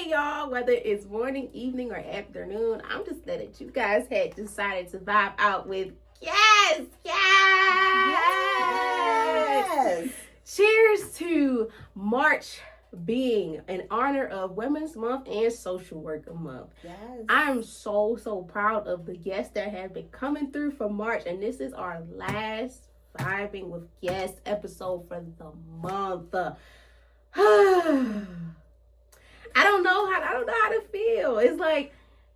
Hey y'all, whether it's morning, evening, or afternoon, I'm just glad that you guys had decided to vibe out with yes. Cheers to March being in honor of Women's Month and Social Worker Month. Yes. I'm so proud of the guests that have been coming through for March, and this is our last Vibing with Guests episode for the month. I don't know how to feel. It's like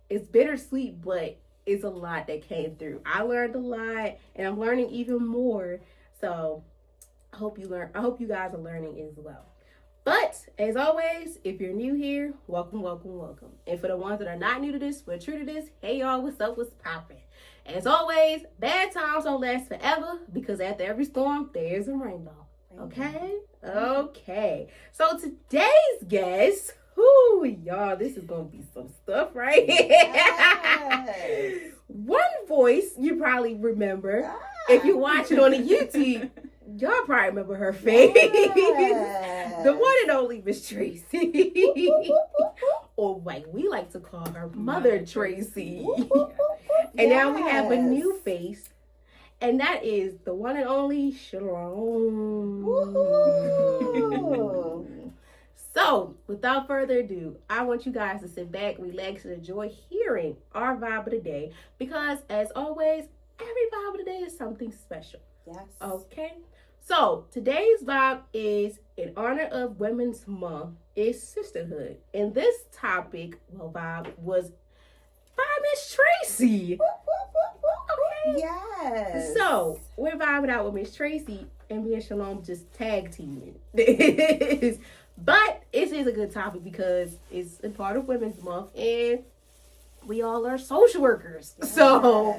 it's bittersweet, but it's a lot that came through. I learned a lot, and I'm learning even more. So I hope you guys are learning as well. But as always, if you're new here, welcome. And for the ones that are not new to this but true to this, hey y'all, what's up? What's poppin'? As always, bad times don't last forever because after every storm, there's a rainbow. Okay. So today's guest, y'all, this is gonna be some stuff, right? Yes. One voice you probably remember if you watch it on the YouTube. Y'all probably remember her face. Yes. The one and only Miss Tracy. Or like we like to call her Mother Tracy. And now we have a new face. And that is the one and only Shalom. Woo-hoo. So, without further ado, I want you guys to sit back, relax, and enjoy hearing our vibe of the day. Because, as always, every vibe of the day is something special. Yes. Okay? So, today's vibe is in honor of Women's Month is sisterhood. And this topic, vibe, was by Miss Tracy. Okay? Yes. So, we're vibing out with Miss Tracy, and me and Shalom just tag teaming. But it is a good topic because it's a part of Women's Month, and we all are social workers. Yes. So,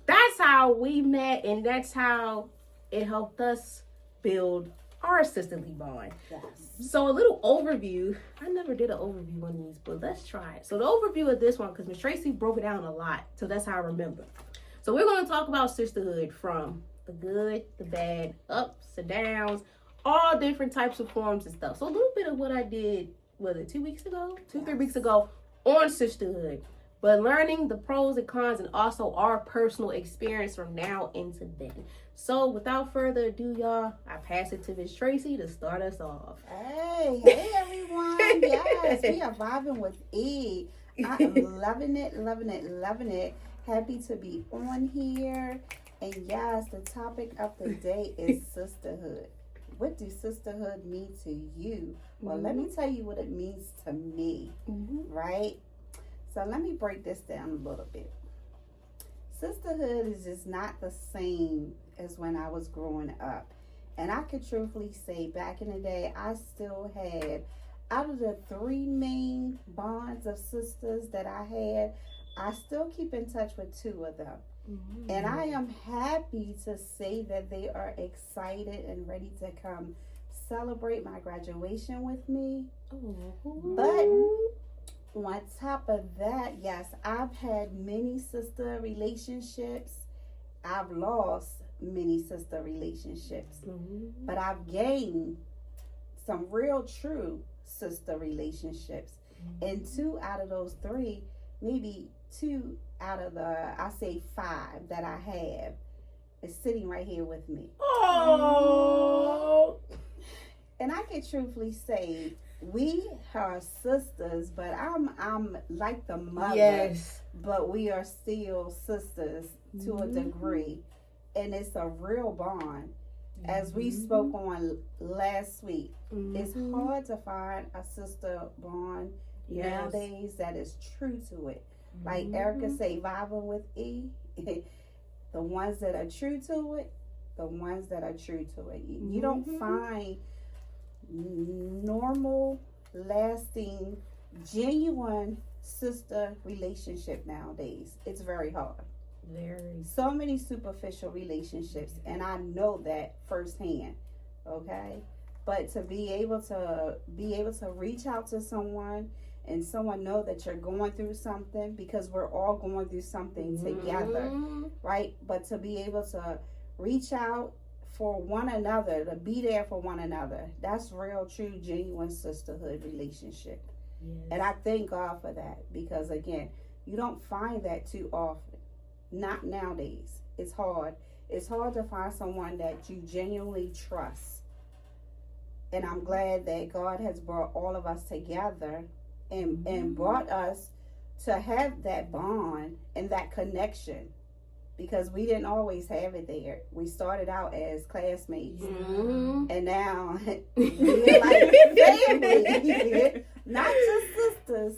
that's how we met, and that's how it helped us build our sisterly bond. Yes. So a little overview. I never did an overview on these, but let's try it. So the overview of this one, because Miss Tracy broke it down a lot, so that's how I remember. So we're going to talk about sisterhood from the good, the bad, ups and downs, all different types of forms and stuff. So a little bit of what I did, was it 2 weeks ago? 3 weeks ago on sisterhood. But learning the pros and cons and also our personal experience from now into then. So without further ado, y'all, I pass it to Miss Tracy to start us off. Hey everyone. Yes, we are vibing with E. I am loving it. Happy to be on here. And yes, the topic of the day is sisterhood. What do sisterhood mean to you? Well, let me tell you what it means to me, right? So let me break this down a little bit. Sisterhood is just not the same as when I was growing up. And I could truthfully say back in the day, I still had, out of the 3 main bonds of sisters that I had, I still keep in touch with 2 of them. And I am happy to say that they are excited and ready to come celebrate my graduation with me. But on top of that, yes, I've had many sister relationships. I've lost many sister relationships. But I've gained some real true sister relationships. And 2 out of those 3, maybe 2 out of the, I say 5 that I have is sitting right here with me. Oh. And I can truthfully say we are sisters, but I'm like the mother. Yes. But we are still sisters to a degree. And it's a real bond. As we spoke on last week, it's hard to find a sister bond nowadays that is true to it. Like Erica say, vibing with E, the ones that are true to it, You don't find normal, lasting, genuine sister relationship nowadays. It's very hard. Very. So many superficial relationships, and I know that firsthand. Okay, but to be able to reach out to someone and someone know that you're going through something, because we're all going through something together, right? But to be able to reach out for one another, to be there for one another, that's real, true, genuine sisterhood relationship. Yes. And I thank God for that, because again, you don't find that too often. Not nowadays. It's hard. It's hard to find someone that you genuinely trust. And I'm glad that God has brought all of us together and brought us to have that bond and that connection, because we didn't always have it there. We started out as classmates, and now we're like family. Not just sisters,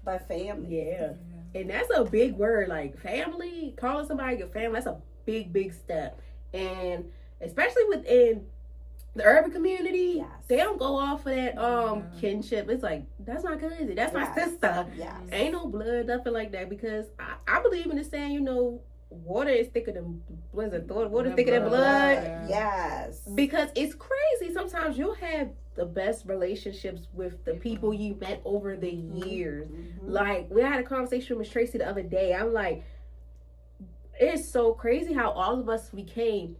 but family. Yeah. And that's a big word, like family. Calling somebody your family, that's a big step. And especially within the urban community, Yes. they don't go off of that kinship. It's like, that's my cousin, that's my sister. Yes. Ain't no blood, nothing like that. Because I believe in the saying, you know, water is thicker than water is thicker than blood. Yes. Because it's crazy. Sometimes you'll have the best relationships with the people you met over the years. Like, we had a conversation with Miss Tracy the other day. I'm like, it's so crazy how all of us became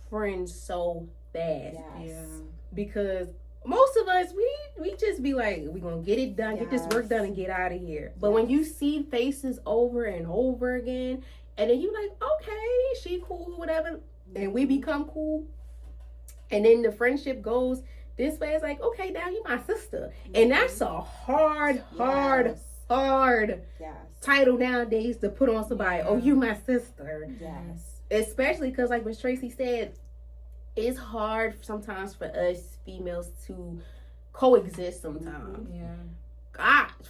friends so fast. Yes. Because most of us, we just be like, we gonna get it done, get this work done and get out of here. But when you see faces over and over again, and then you like, okay, she cool, whatever, and we become cool, and then the friendship goes this way, it's like, okay, now you my sister. And that's a hard Yes. title nowadays to put on somebody. Oh, you my sister. Yes. Especially because, like Miss Tracy said, it's hard sometimes for us females to coexist sometimes.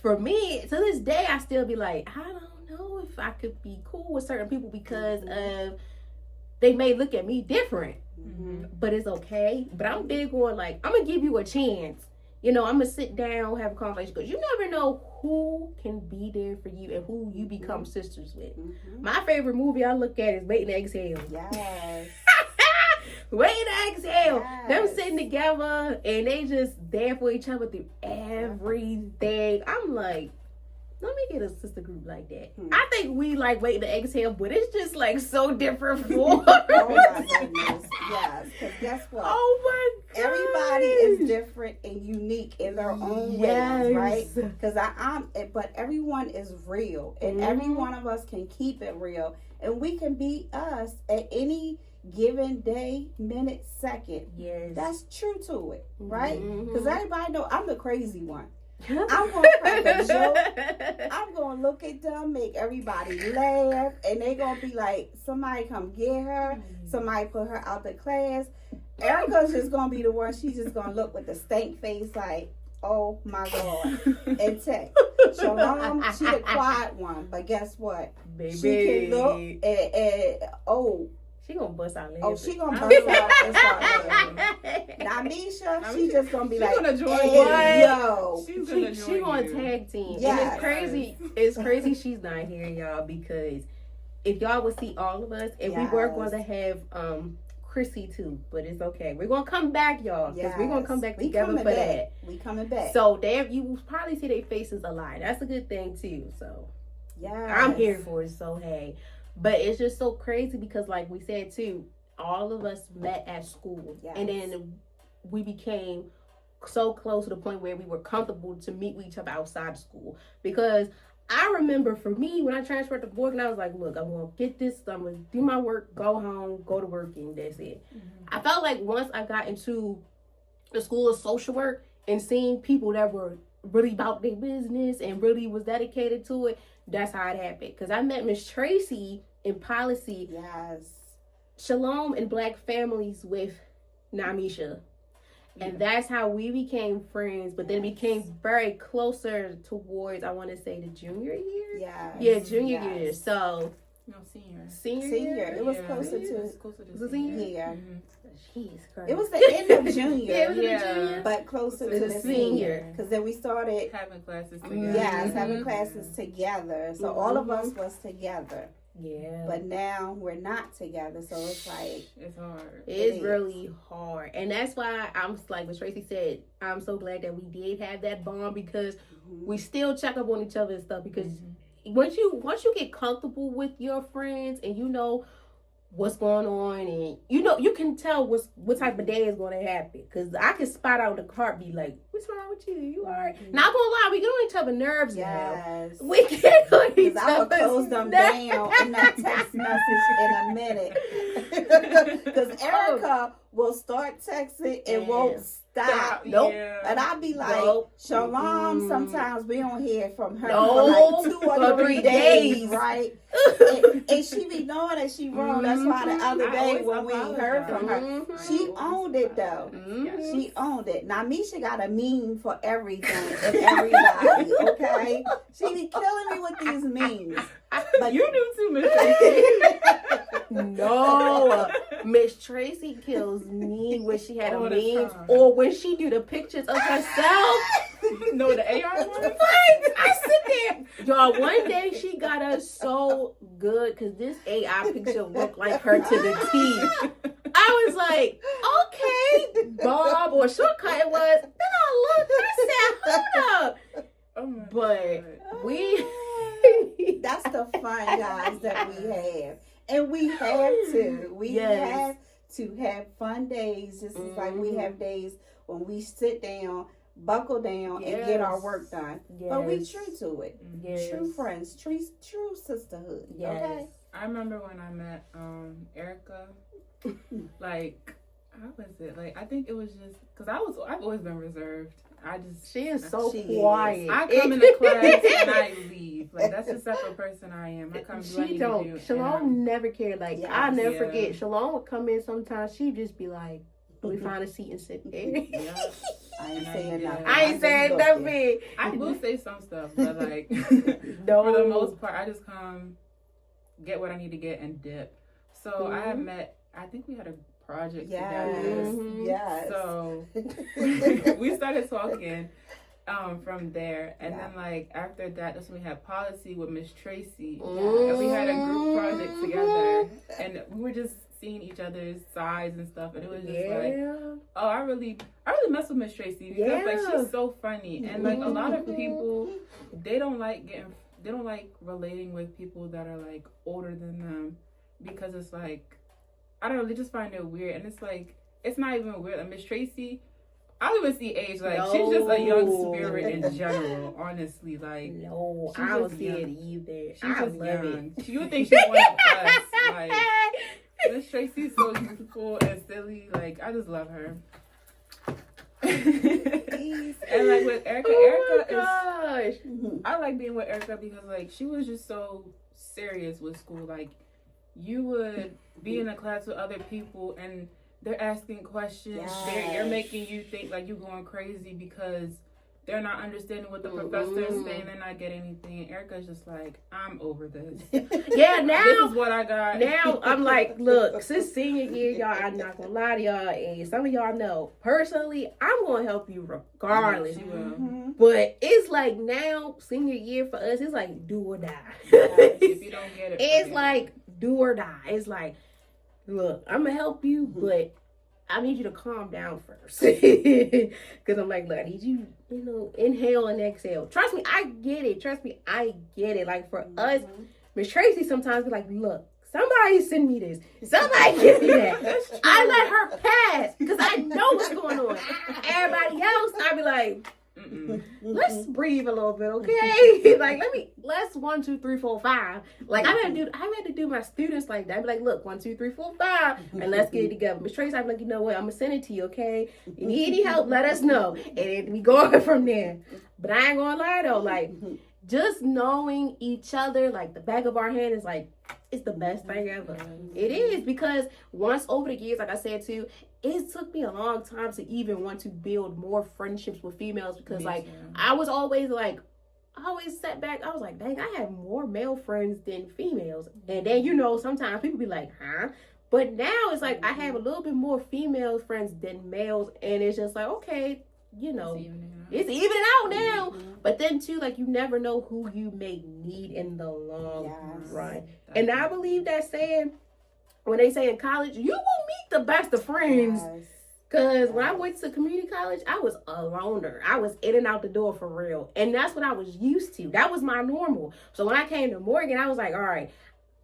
For me, to this day, I still be like, I don't know if I could be cool with certain people because of they may look at me different. But it's okay. But I'm big on, like, I'm gonna give you a chance. You know, I'm gonna sit down, have a conversation, because you never know who can be there for you and who you become sisters with. My favorite movie I look at is Waiting to Exhale. Yes. Waiting to Exhale. Yes. Them sitting together and they just there for each other through everything. I'm like, let me get a sister group like that. I think we like Waiting to Exhale, but it's just like so different for us. Oh my goodness. Yes. Because guess what? Oh my God. Everybody is different and unique in their own ways, right? Because but everyone is real, and every one of us can keep it real, and we can be us at any given day, minute, second. Yes. That's true to it, right? Because everybody know I'm the crazy one. I'm I'm going to crack a joke. I'm going to look at them, make everybody laugh, and they going to be like, somebody come get her, somebody put her out the class. Erica's just going to be the one, she's just going to look with the stank face like, oh my God. And text. Shalom, she the quiet one, but guess what? Baby. She can look and she gonna bust out laughing. Oh, she gonna bust out and start laughing. Now, Misha, she just gonna be like, gonna join hey, yo. She gonna tag team. Yes. And it's crazy. It's crazy she's not here, y'all, because if y'all would see all of us, and we were going to have Chrissy too, but it's okay. We're gonna come back, y'all, because we're gonna come back together for that. We coming back. So you will probably see their faces a lot. That's a good thing too. So yeah, I'm here for it. So hey. But it's just so crazy because, like we said too, all of us met at school. Yes. And then we became so close to the point where we were comfortable to meet with each other outside of school. Because I remember for me, when I transferred to Boykin, I was like, look, I'm going to get this, I'm going to do my work, go home, go to work, and that's it. I felt like once I got into the school of social work and seeing people that were really about their business and really was dedicated to it, that's how it happened. Because I met Miss Tracy in policy. Yes. Shalom and Black families with Namisha. And that's how we became friends. But then became very closer towards, I want to say, the junior year. Yes. Yeah, junior year. So. No, senior. Senior. It was closer to senior. Yeah. Jeez, crazy. It was the end of junior. Yeah, it was the junior. But closer to the senior. Because then we started having classes together. Yes, having classes together. So all of us was together. Yeah. But now we're not together. So it's like. It's hard. It's really hard. And that's why I'm like what Tracy said, I'm so glad that we did have that bond because we still check up on each other and stuff because once you get comfortable with your friends and you know what's going on and you know you can tell what type of day is going to happen because I can spot out the heartbeat like What's wrong with you? You alright? Not gonna lie, we get on each other's nerves now. Yes. We get on each I would close other's them nerves. down in that text message in a minute. Because Erica will start texting and won't stop. Nope. Yeah. And I'll be like, Nope. Shalom, sometimes we don't hear from her No. for like 2 or 3 days, right? and she be knowing that she wrong. That's why the other I day always when we ain't heard from her, Mhm. she owned it though. Mhm. She owned it. Now Misha got a meme for everything and everybody, okay? She be killing me with these memes. But You do too, Miss Tracy. No, Miss Tracy kills me when she had All a the meme time. or when she do the pictures of herself. No, the AR one? Right, I sit there. Y'all, one day she got us so good because this AI picture looked like her to the T. I was like, okay, Bob or shortcut it was. Then I looked, I said, hold up. Oh my But God. we that's the fun, guys, that we have. And we have to. We Yes. have to have fun days. Just as like we have days when we sit down, buckle down, and get our Yes. work done. yes. But we true to it. Yes. True friends, true sisterhood. Yes. Okay. I remember when I met Erica. Like, how was it? Like, I think it was just because I've always been reserved. She is so She is. quiet. I come into class and I leave. Like, that's the type of person I am. I come do what I She need don't. to do. Shalom never cared. Like Yes. I never Yeah. forget. Shalom would come in sometimes. She'd just be like, "We find a seat and sit there." Yeah. I ain't And I saying did. nothing. I ain't I'm saying just looking. nothing. I will say some stuff, but like No. for the most part, I just come, get what I need to get, and dip. So I had met. I think we had a project Yes. together. Mhm. Yes. So we started talking from there, and then like after that, that's when we had policy with Miss Tracy, and we had a group project together, and we were just seeing each other's sides and stuff, and it was just like, Yeah. oh, I really mess with Miss Tracy because like she's so funny, and like a lot of people, they don't like relating with people that are like older than them because it's like, I don't know, they just find it weird, and it's like it's not even weird. Like Miss Tracy, I don't even see age. Like she's just a young spirit in general. Honestly, like No, she's I don't just see young. it either. she's I just love young. it. You would think she's one of us. Like Miss Tracy's so beautiful and silly. Like I just love her. And like with Erica, Oh my Erica is. gosh. I like being with Erica because like she was just so serious with school. Like you would be in a class with other people and they're asking questions. Yes. You're making you think like you're going crazy because they're not understanding what the professor is saying. They're not getting anything. And Erica's just like, I'm over this. Yeah, now This is what I got. Now I'm like, look, since senior year, y'all, I'm not gonna lie to y'all, and some of y'all know personally, I'm gonna help you regardless. She will. Mm-hmm. But it's like now, senior year for us, it's like do or die. If you don't get it, It's forget like do or die. It's like, look, I'm gonna help you, Mhm. but I need you to calm down first. Because I'm like, look, I need you, inhale and exhale. Trust me, I get it. Trust me, I get it. Like for us, Miss Tracy sometimes be like, look, somebody send me this. Somebody give me that. I let her pass because I know what's going on. Everybody else, I be like, Mm-mm. let's breathe a little bit, okay? Like let's 1, 2, 3, 4, 5. Like I had to do my students like that. I be like, look, 1, 2, 3, 4, 5, and let's get it together. Miss Tracy, I be like, you know what? I'm gonna send it to you, okay? You need any help? Let us know, and then we go on from there. But I ain't gonna lie though, like just knowing each other, like the back of our hand, is like it's the best thing ever. It is, because once over the years, like I said too, it took me a long time to even want to build more friendships with females because Me like too. I was always like, I always sat back. I was like, dang, I have more male friends than females. And then, sometimes people be like, huh? But now it's like I have a little bit more female friends than males. And it's just like, okay, it's evening out now. Mhm. But then too, like you never know who you may need in the long Yes. run. And I believe that saying, when they say in college, you will meet the best of friends. Yes. Because when I went to community college, I was a loner. I was in and out the door for real. And that's what I was used to. That was my normal. So when I came to Morgan, I was like, all right,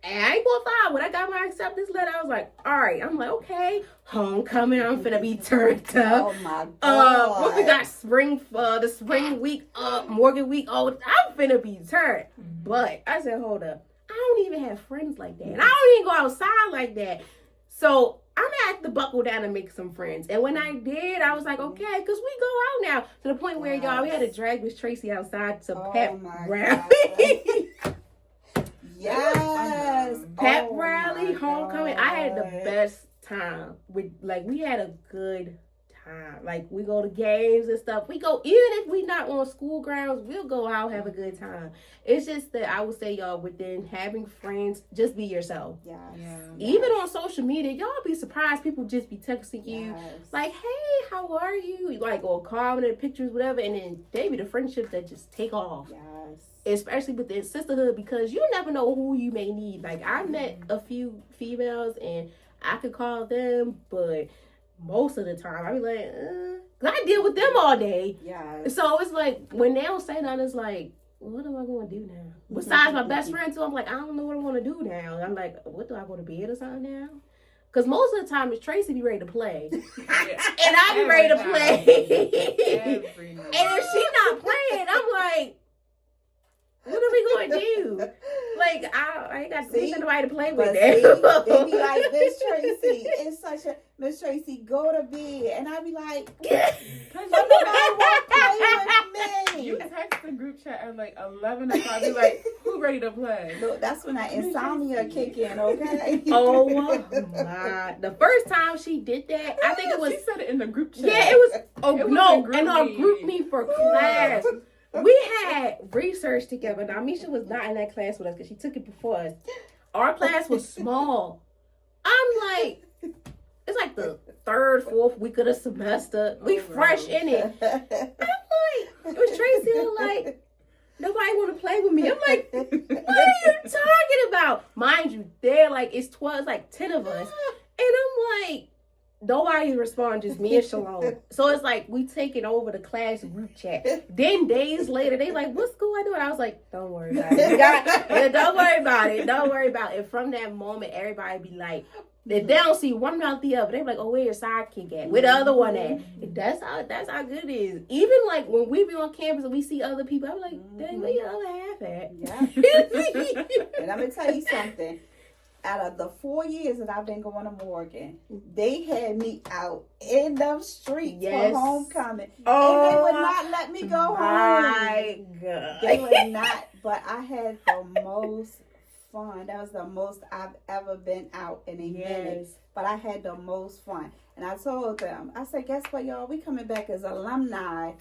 And I ain't gonna lie, when I got my acceptance letter, I was like, all right. I'm like, okay, homecoming, I'm finna be turned up. Oh my God. What we got the spring week, Morgan week, I'm finna be turned. But I said, hold up. I don't even have friends like that. And I don't even go outside like that. So I'm gonna have to buckle down and make some friends. And when I did, I was like, okay, because we go out now. To the point where, y'all, we had to drag Miss Tracy outside to pep rally. Yes. Pep rally, homecoming. I had the best time. We had a good time. Like, we go to games and stuff. We go, even if we not on school grounds, we'll go out, have a good time. It's just that I would say, y'all, within having friends, just be yourself. Yes. Yeah. Even on social media, y'all be surprised. People just be texting you, like, hey, how are you? Like, or commenting pictures, whatever. And then they be the friendships that just take off. Yes. Especially with the sisterhood, because you never know who you may need. Like, I met a few females and I could call them, but most of the time I be like, 'cause I deal with them all day. Yes. So it's like, when they don't say nothing, it's like, what am I going to do now? Besides my best friend too, I'm like, I don't know what I'm going to do now. And I'm like, what, do I go to bed or something now? Because most of the time, Miss Tracy be ready to play. And I be ready to play. And if she not playing, I'm like, what are we going to do? Like, I ain't got nobody to play with there. there. They be like, Miss Tracy, it's such a, Miss Tracy, go to bed. And I be like, nobody want to play with me. You text the group chat at like 11 o'clock, be like, who ready to play? Look, that's when that insomnia kick in, okay? Oh my. The first time she did that, I think it was. She said it in the group chat. Yeah, it was. In our group meet for class. We had research together. Now, Misha was not in that class with us because she took it before us. Our class was small. I'm like, it's like the third, fourth week of the semester. We fresh in it. I'm like, Miss Tracy was like, nobody want to play with me. I'm like, what are you talking about? Mind you, it's 10 of us. And I'm like, nobody responded, just me and Shalom. So it's like, we taking over the class group chat. Then days later, they like, what's going on? I was like, don't worry about it. Don't worry about it. Don't worry about it. And from that moment, everybody be like, if they don't see one mouth the other, they be like, oh, where your sidekick at? Where the other one at? That's how good it is. Even like when we be on campus and we see other people, I'm like, dang, where your other half at? Yeah. And I'm going to tell you something. Out of the 4 years that I've been going to Morgan, they had me out in the streets for homecoming. Oh, and they would not let me go home. God. They would not, but I had the most fun. That was the most I've ever been out in a minute. But I had the most fun. And I told them, I said, guess what, y'all? We coming back as alumni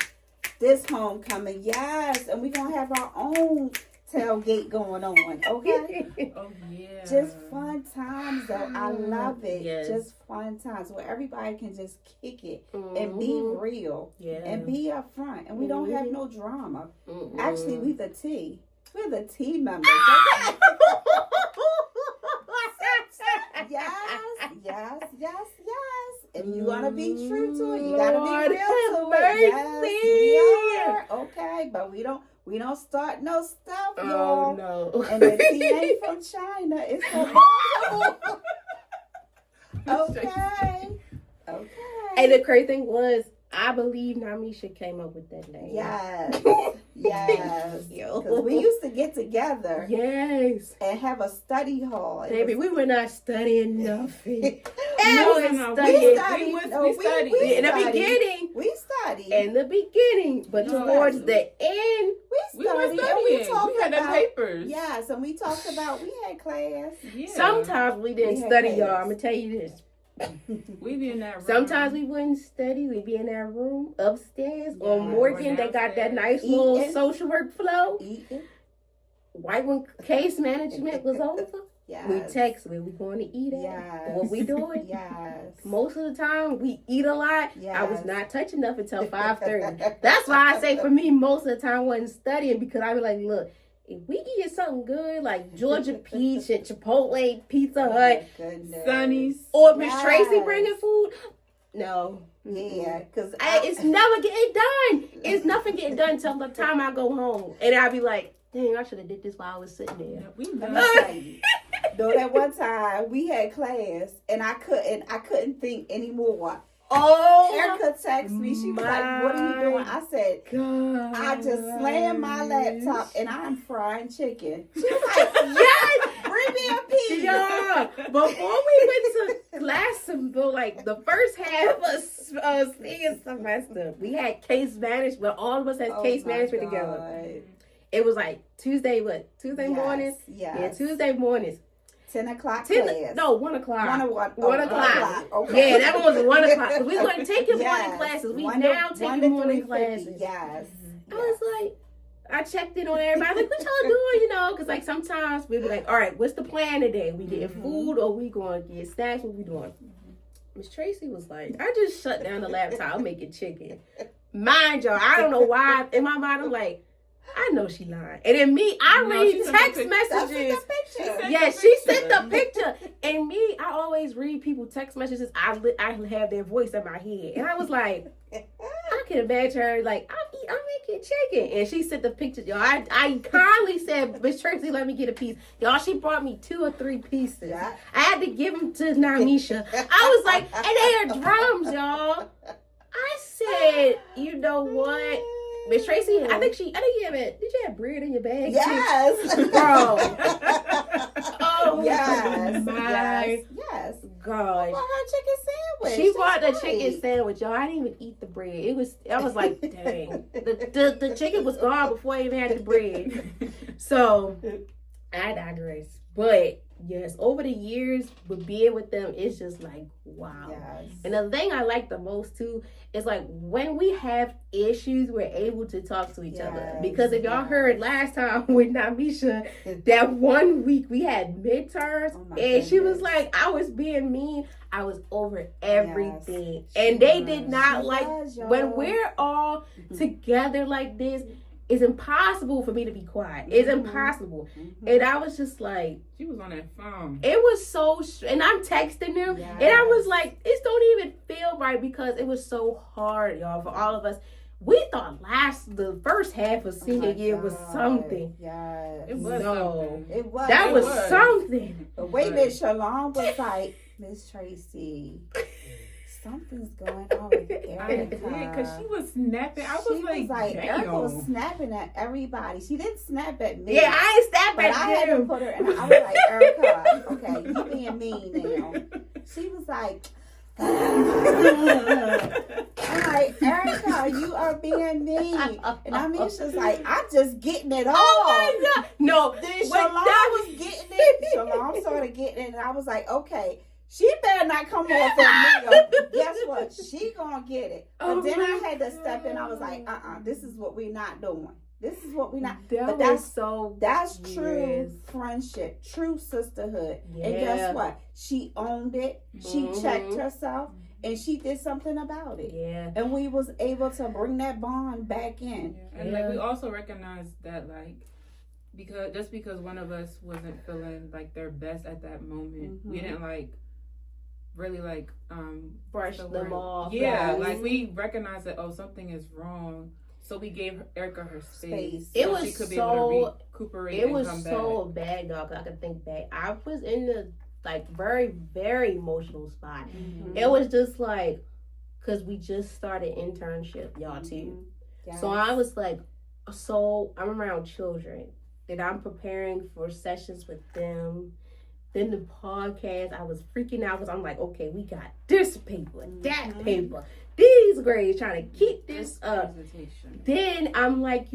this homecoming. Yes. And we going to have our own tailgate going on, okay? Oh yeah. Just fun times though. I love it. Yes. Just fun times where everybody can just kick it and be real and be up front. And we don't have no drama. Actually, we're the T members. Okay? yes. If you want to be true to it, you got to be real to it. Yes, we are. Okay, but we don't start no stuff, y'all. Oh, no. And the tea ain't from China. It's from Okay. And the crazy thing was, I believe Namisha came up with that name. Yes. Because we used to get together. Yes. And have a study hall. Baby, we were not studying nothing. No, we studied. In the beginning. We studied. In the beginning. But towards the end, we studied. And we talked we had about papers. Yes, and we talked about, we had class. Yeah. Sometimes we didn't study, y'all. I'm going to tell you this. We be in that room. Sometimes we wouldn't study. We'd be in that room upstairs on Morgan. They got that nice little social work flow. Right when case management was over, we text where we going to eat at, what we doing. Most of the time, we eat a lot. I was not touching nothing until 5:30. That's why I say for me, most of the time I wasn't studying, because I be like, look, if we eat something good like Georgia Peach and Chipotle, Pizza Hut, Sonny's, or Miss Tracy bringing food, no. Yeah, because it's never getting done. It's nothing getting done until the time I go home. And I'll be like, dang, I should have did this while I was sitting there. No, that one time we had class and I couldn't think anymore. Oh, Erica texted me. She was like, "What are you doing?" I said, God. "I just slammed my laptop and I'm frying chicken." She was like, "Yes, bring me a piece." Yeah, before we went to class, like the first half of senior semester, we had case management. Well, all of us had case management together. It was like Tuesday mornings? Yes. Yeah, Tuesday mornings. 10 o'clock class. No, 1 o'clock. 1 o'clock. Okay. Yeah, that one was 1 o'clock. We weren't taking morning classes. We now taking morning classes. Yes. I was like, I checked in on everybody. Like, what y'all doing? You know, because like sometimes we be like, all right, what's the plan today? We getting food or we going to get snacks? What we doing? Miss Tracy was like, I just shut down the laptop. I'm making chicken. Mind y'all, I don't know why. In my mind, I'm like, I know she lying. And then me, I read text messages. She sent the picture. And me, I always read people text messages. I have their voice in my head. And I was like, I can imagine her like, I'm making chicken. And she sent the picture. Y'all, I kindly said, Miss Tracy, let me get a piece. Y'all, she brought me 2 or 3 pieces. Yeah. I had to give them to Namisha. I was like, and they are drums, y'all. I said, you know what? Miss Tracy, I think you have bread in your bag? Yes. Bro. Oh, yes. Yes. God. She brought her chicken sandwich. She brought the chicken sandwich, y'all. I didn't even eat the bread. I was like, dang. The chicken was gone before I even had the bread. So, I digress. But, yes, over the years, with being with them, it's just like, wow. Yes. And the thing I like the most, too, is like when we have issues, we're able to talk to each other. Because if y'all heard last time with Namisha, that 1 week we had midterms, and she was like, I was being mean. I was over everything. Yes, and they did not when we're all together like this, it's impossible for me to be quiet. It's impossible. And I was just like... She was on that phone. It was so... And I'm texting them. Yes. And I was like, this don't even feel right because it was so hard, y'all, for all of us. We thought the first half of senior year was something. Yes. It was something. It was. That was something. But wait a minute, Shalom was like, Miss Tracy... Something's going on with Erica. Because she was snapping. I was like, Erica was snapping at everybody. She didn't snap at me. Yeah, I ain't snap at you. But I had to put her, and I was like, Erica, okay, you being mean now. She was like, I'm like, Erica, you are being mean. And I mean, she's like, I'm just getting it all. Oh my God. No. Then Shalom was getting it. Shalom started getting it, and I was like, okay. She better not come off on me. Guess what? She gonna get it. But then I had to step in. I was like, this is what we're not doing. This is what we're not. But that's true friendship, true sisterhood. Yeah. And guess what? She owned it. She checked herself, and she did something about it. Yeah. And we was able to bring that bond back in. Yeah. And like we also recognized that because one of us wasn't feeling like their best at that moment, we didn't really brush them off. Yeah, like we recognized that something is wrong, so we gave Erica her space. It was she could be able to recuperate. It was so bad, dog. I could think back. I was in the very, very emotional spot. It was just like because we just started internship, y'all too. Yes. So I was like, I'm around children, and I'm preparing for sessions with them. Then the podcast, I was freaking out because I'm like, okay, we got this paper, that paper, these grades, trying to keep this up. Then I'm like,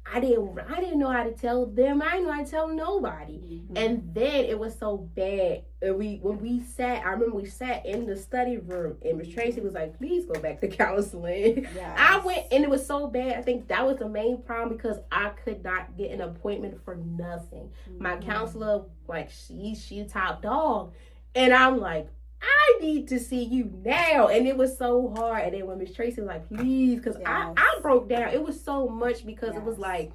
I didn't know how to tell them. I didn't know how to tell nobody. And then it was so bad. And when we sat, I remember we sat in the study room, and Miss Tracy was like, please go back to counseling. Yes. I went, and it was so bad. I think that was the main problem because I could not get an appointment for nothing. My counselor, she top dog. And I'm like, I need to see you now. And it was so hard. And then when Miss Tracy was like, please, because I broke down. It was so much because it was like,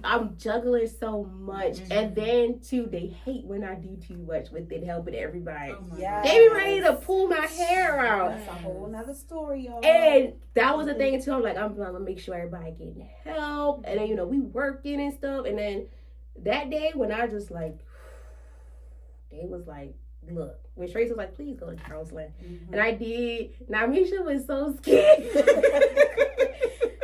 I'm juggling so much. And then too, they hate when I do too much with it, helping everybody. They be ready to pull my hair out. That's a whole nother story, y'all. And that was the thing too. I'm like, I'm gonna make sure everybody getting help. And then we working and stuff. And then that day when I just they was like, look, when Tracy was like, please go to counseling. And I did. Now, Misha was so scared.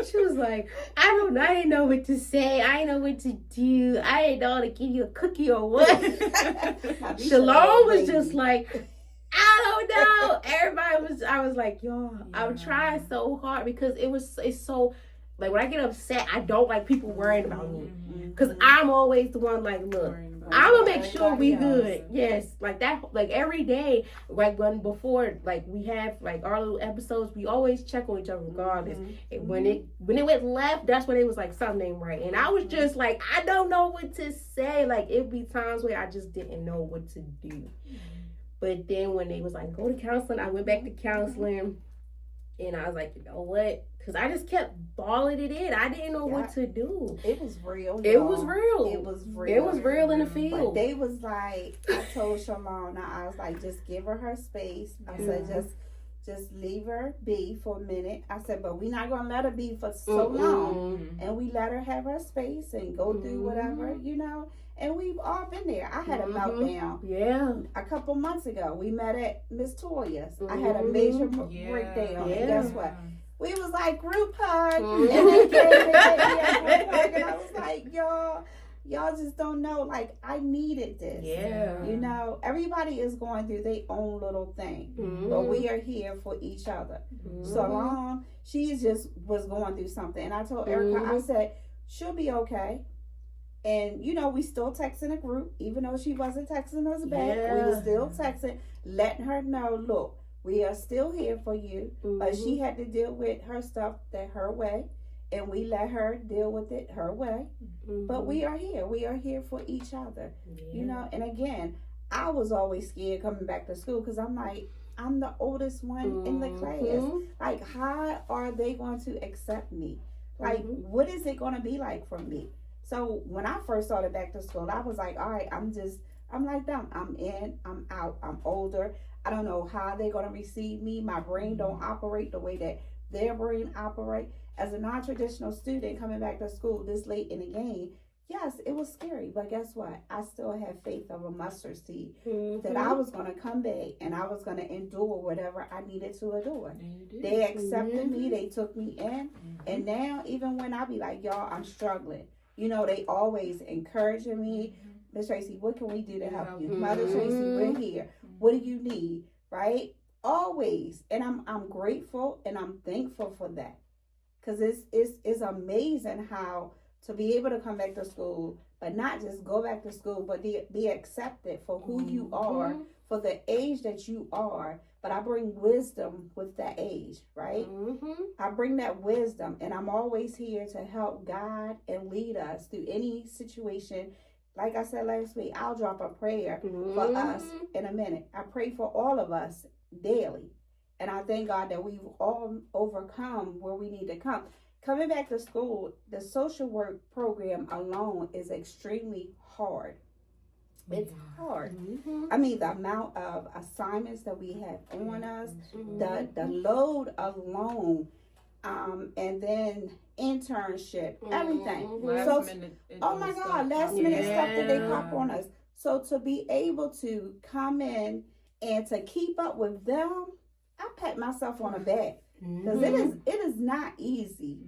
She was like, I didn't know what to say. I didn't know what to do. I didn't know to give you a cookie or what. Shalom was just like, I don't know. I was like, yo, I'm trying so hard because it's so, like, when I get upset, I don't like people worrying about me. Because I'm always the one like, look, I'm gonna make sure we good. Yes, like that, like every day, like before we have like our little episodes, we always check on each other regardless. And when it went left, that's when it was like something ain't right. And I was just like, I don't know what to say. Like it'd be times where I just didn't know what to do. But then when they was like, go to counseling, I went back to counseling. And I was like, you know what? Because I just kept balling it in. I didn't know what to do. It was real. It was real. It was real. It was real in the field. But they was like, I told Shalom, I was like, just give her space. I said, just leave her be for a minute. I said, but we're not going to let her be for so long. And we let her have her space and go do whatever, you know. And we've all been there. I had a meltdown. Yeah. A couple months ago, we met at Miss Toya's. I had a major breakdown. And guess what? We was like group hug. And they came and group hug. And I was like, y'all just don't know. Like, I needed this. Yeah. You know, everybody is going through their own little thing. But we are here for each other. So she just was going through something. And I told Erica, I said, she'll be okay. And, you know, we still texting a group, even though she wasn't texting us back. We were still texting, letting her know, look, we are still here for you. But she had to deal with her stuff her way. And we let her deal with it her way. But we are here. We are here for each other. You know, and again, I was always scared coming back to school because I'm like, I'm the oldest one in the class. Like, how are they going to accept me? Like, what is it going to be like for me? So when I first started back to school, I was like, all right, I'm like them. I'm in, I'm out, I'm older. I don't know how they're going to receive me. My brain don't operate the way that their brain operate. As a non-traditional student coming back to school this late in the game, yes, it was scary. But guess what? I still had faith of a mustard seed that I was going to come back and I was going to endure whatever I needed to endure. They accepted me. They took me in. And now, even when I be like, y'all, I'm struggling. You know, they always encouraging me. Miss Tracy, what can we do to help you? Mother Tracy, we're here. What do you need? Right? Always. And I'm grateful and I'm thankful for that. Because it's amazing how to be able to come back to school, but not just go back to school, but be accepted for who you are, for the age that you are. But I bring wisdom with that age, right? I bring that wisdom, and I'm always here to help guide and lead us through any situation. Like I said last week, I'll drop a prayer for us in a minute. I pray for all of us daily. And I thank God that we've all overcome where we need to come. Coming back to school, the social work program alone is extremely hard. It's hard. I mean, the amount of assignments that we have on us, the load alone, and then internship, everything. Oh my God, last minute stuff that they pop on us. So to be able to come in and to keep up with them, I pat myself on the back because it is not easy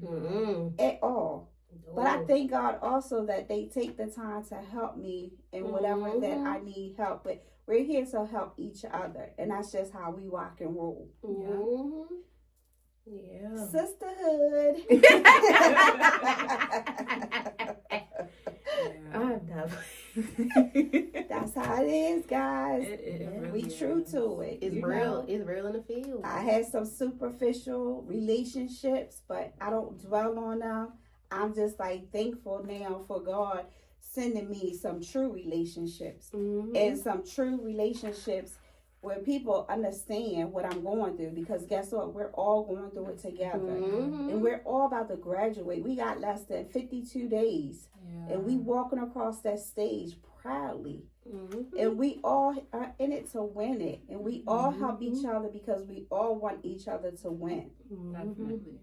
at all. But I thank God also that they take the time to help me in whatever that I need help with. We're here to help each other, and that's just how we rock and roll. Yeah. Sisterhood. That's how it is, guys. We true to it. It's real. It's real in the field. I had some superficial relationships, but I don't dwell on them. I'm just like thankful now for God sending me some true relationships and some true relationships where people understand what I'm going through, because guess what? We're all going through it together and we're all about to graduate. We got less than 52 days and we walking across that stage proudly and we all are in it to win it, and we all help each other because we all want each other to win.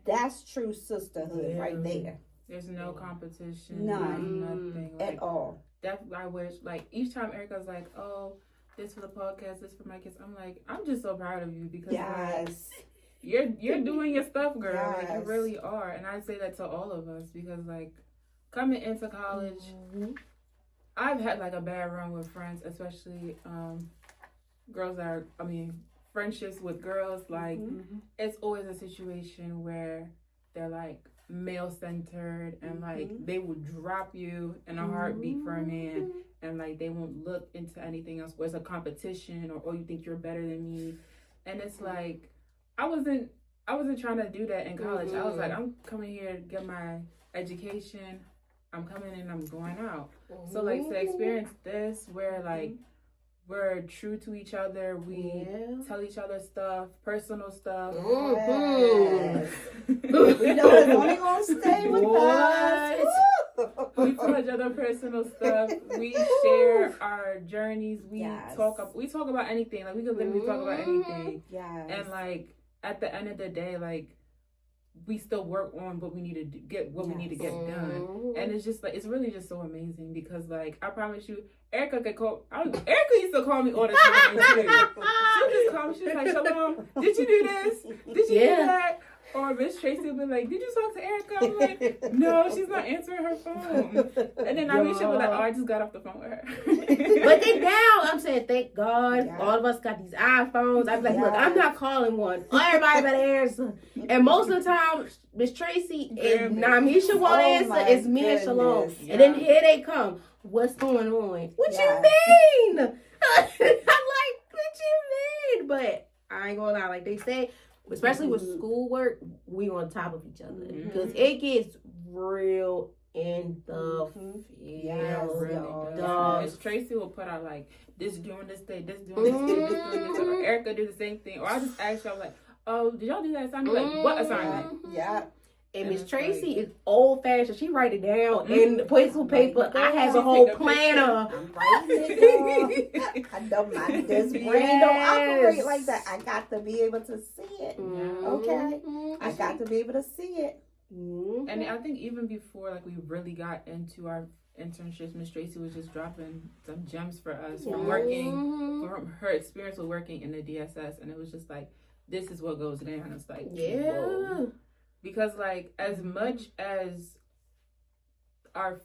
That's true sisterhood right there. There's no competition. None. Nothing. At all. That's I wish, like, each time Erica's like, oh, this for the podcast, this for my kids. I'm like, I'm just so proud of you because Yes. like, you're doing your stuff, girl. Yes. Like, you really are. And I say that to all of us because, like, coming into college, I've had, like, a bad run with friends, especially girls that are, friendships with girls. Like, it's always a situation where they're, like, male-centered and, like, they will drop you in a heartbeat for a man and, like, they won't look into anything else where it's a competition or, oh, you think you're better than me. And it's, like, I wasn't trying to do that in college. I was like, I'm coming here to get my education. I'm coming in, I'm going out. So, like, to experience this where, like, we're true to each other. We tell each other stuff, personal stuff. Yes. We know it's only going to stay with us. We tell each other personal stuff. We share our journeys. We talk about anything. Like, we could literally talk about anything. Yes. And, like, at the end of the day, like, we still work on what we need to get done. And it's just like, it's really just so amazing because, like, I promise you, Erica used to call me all the time too. She would just call me, she was like, Shalom, did you do this? Did you do that? Or Miss Tracy would be like, did you talk to Erica? I'm like, no, she's not answering her phone. And then Amisha would be like, oh, I just got off the phone with her. But then now, I'm saying, thank God, all of us got these iPhones. I'm like, look, I'm not calling one. Everybody better answer. And most of the time, Miss Tracy and Amisha won't answer. It's me and Shalom. Yeah. And then here they come. What's going on? What you mean? I'm like, what you mean? But I ain't gonna lie, like they say, especially with schoolwork, we on top of each other because it gets real in the field. Yes, Miss Tracy will put out like this doing this day, this doing this day, this doing this, or Erica do the same thing. Or I just ask her like, oh, did y'all do that assignment? Like, what assignment? Yeah. And Miss Tracy is old fashioned. She write it down in pencil paper. I have a whole planner. I'm writing it down. I know this brain don't operate like that. I got to be able to see it. Okay? I got to be able to see it. And I think even before like we really got into our internships, Miss Tracy was just dropping some gems for us from her experience with working in the DSS, and it was just like, this is what goes down. It's like, whoa. Because like as much as our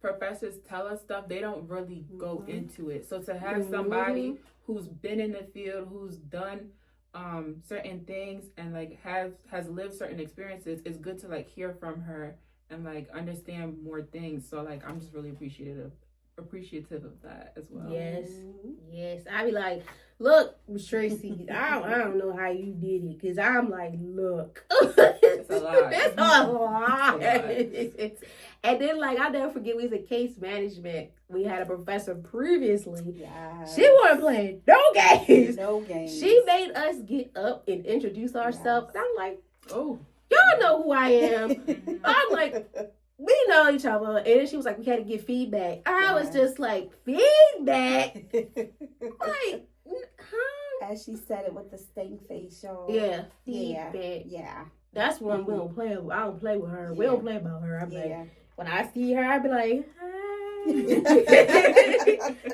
professors tell us stuff, they don't really go into it. So to have somebody who's been in the field, who's done certain things and like has lived certain experiences, it's good to like hear from her and like understand more things. So like I'm just really appreciative of that as well. Yes. I be like, look, Miss Tracy, I don't know how you did it, because I'm like, look, it's a lot. It's a lot. And then like I'll never forget, we was in case management. We had a professor previously. She wasn't playing no games. She made us get up and introduce ourselves. And I'm like, oh, y'all know who I am. I'm like, we know each other. And then she was like, we had to get feedback. I was just like, feedback? Like, huh? As she said it with the stank face, y'all. Feedback. Yeah. That's when we don't play. I don't play with her. We don't play about her. I'm like, when I see her, I be like, hi.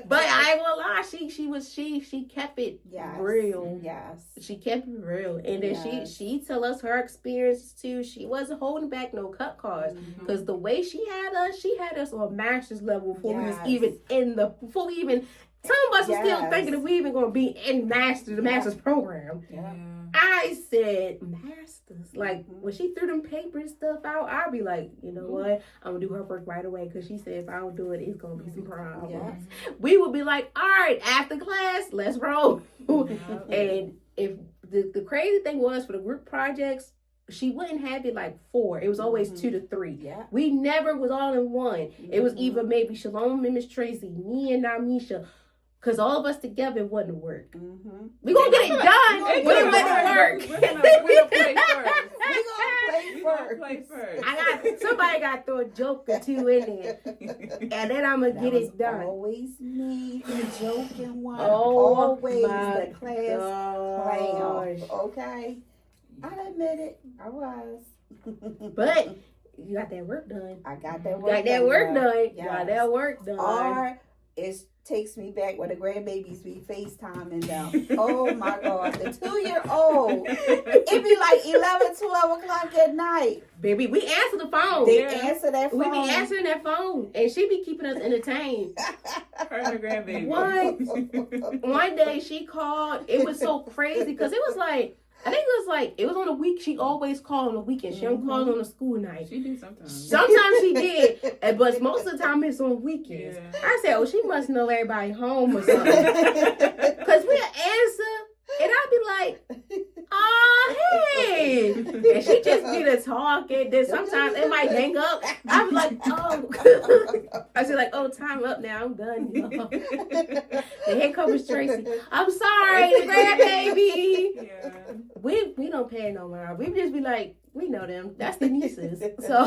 But I ain't gonna lie, she kept it real. She kept it real. And then she tell us her experience too. She wasn't holding back no cut cards, because the way she had us on master's level before we was even some of us were still thinking if we even gonna be in the master's program. I said masters. Like when she threw them papers stuff out, I'll be like, you know what? I'm gonna do her work right away, because she said if I don't do it, it's gonna be some problems. We would be like, all right, after class, let's roll. And if the crazy thing was, for the group projects, she wouldn't have it like 4. It was always 2 to 3. We never was all in one. It was either maybe Shalom and Miss Tracy, me and Namisha. Because all of us together wouldn't work. We gonna get it done. We wouldn't work. We're gonna play first. Somebody got to throw a joke or two in there. And then I'm going to get it done. Always me, the joking one. Oh, always the class clown. Okay? I admit it. I was. But you got that work done. I got that work done. Got that work done. Our it takes me back when the grandbabies be FaceTiming them. Oh my God. The 2-year-old. It be like 11, 12 o'clock at night. Baby, we answer the phone. They answer that phone. We be answering that phone. And she be keeping us entertained. Her and her grandbaby. One day she called. It was so crazy because it was like, I think it was on a week. She always called on the weekend. She don't call on a school night. She do sometimes. Sometimes she did, but most of the time it's on weekends. Yeah. I said, oh, she must know everybody home or something. Because we'll answer, and I'll be like, oh, hey. And she just be the talking. Then sometimes it might hang up. I'll be like, oh. I say like, oh, time up now. I'm done, y'all. And here comes Tracy. I'm sorry, the grandbaby. Yeah. We don't pay no mind. We just be like, we know them. That's the nieces. So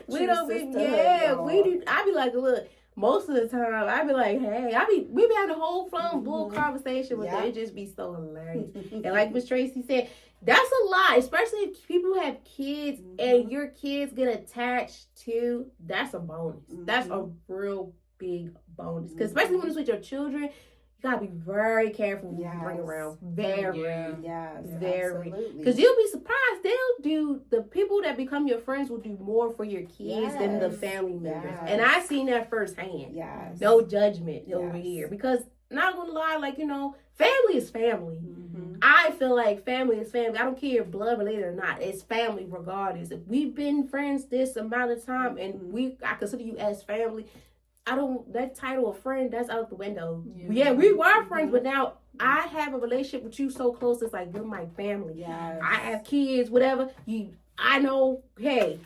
we don't be, we do. I be like, look, most of the time I be like, hey, we be having a whole flown bull conversation with them. It just be so hilarious. And like Miss Tracy said, that's a lot, especially if people have kids and your kids get attached to. That's a bonus. That's a real big bonus. Because especially when it's with your children, you gotta be very careful when you bring around. Very. Because you'll be surprised. The people that become your friends will do more for your kids than the family members. And I seen that firsthand. No judgment over here. Because, not gonna lie, like, family is family. I feel like family is family. I don't care if blood related or not. It's family regardless. If we've been friends this amount of time and I consider you as family, that title of friend, that's out the window. Yeah, we were friends, but now I have a relationship with you so close, it's like you're my family. I have kids, whatever. I know, hey,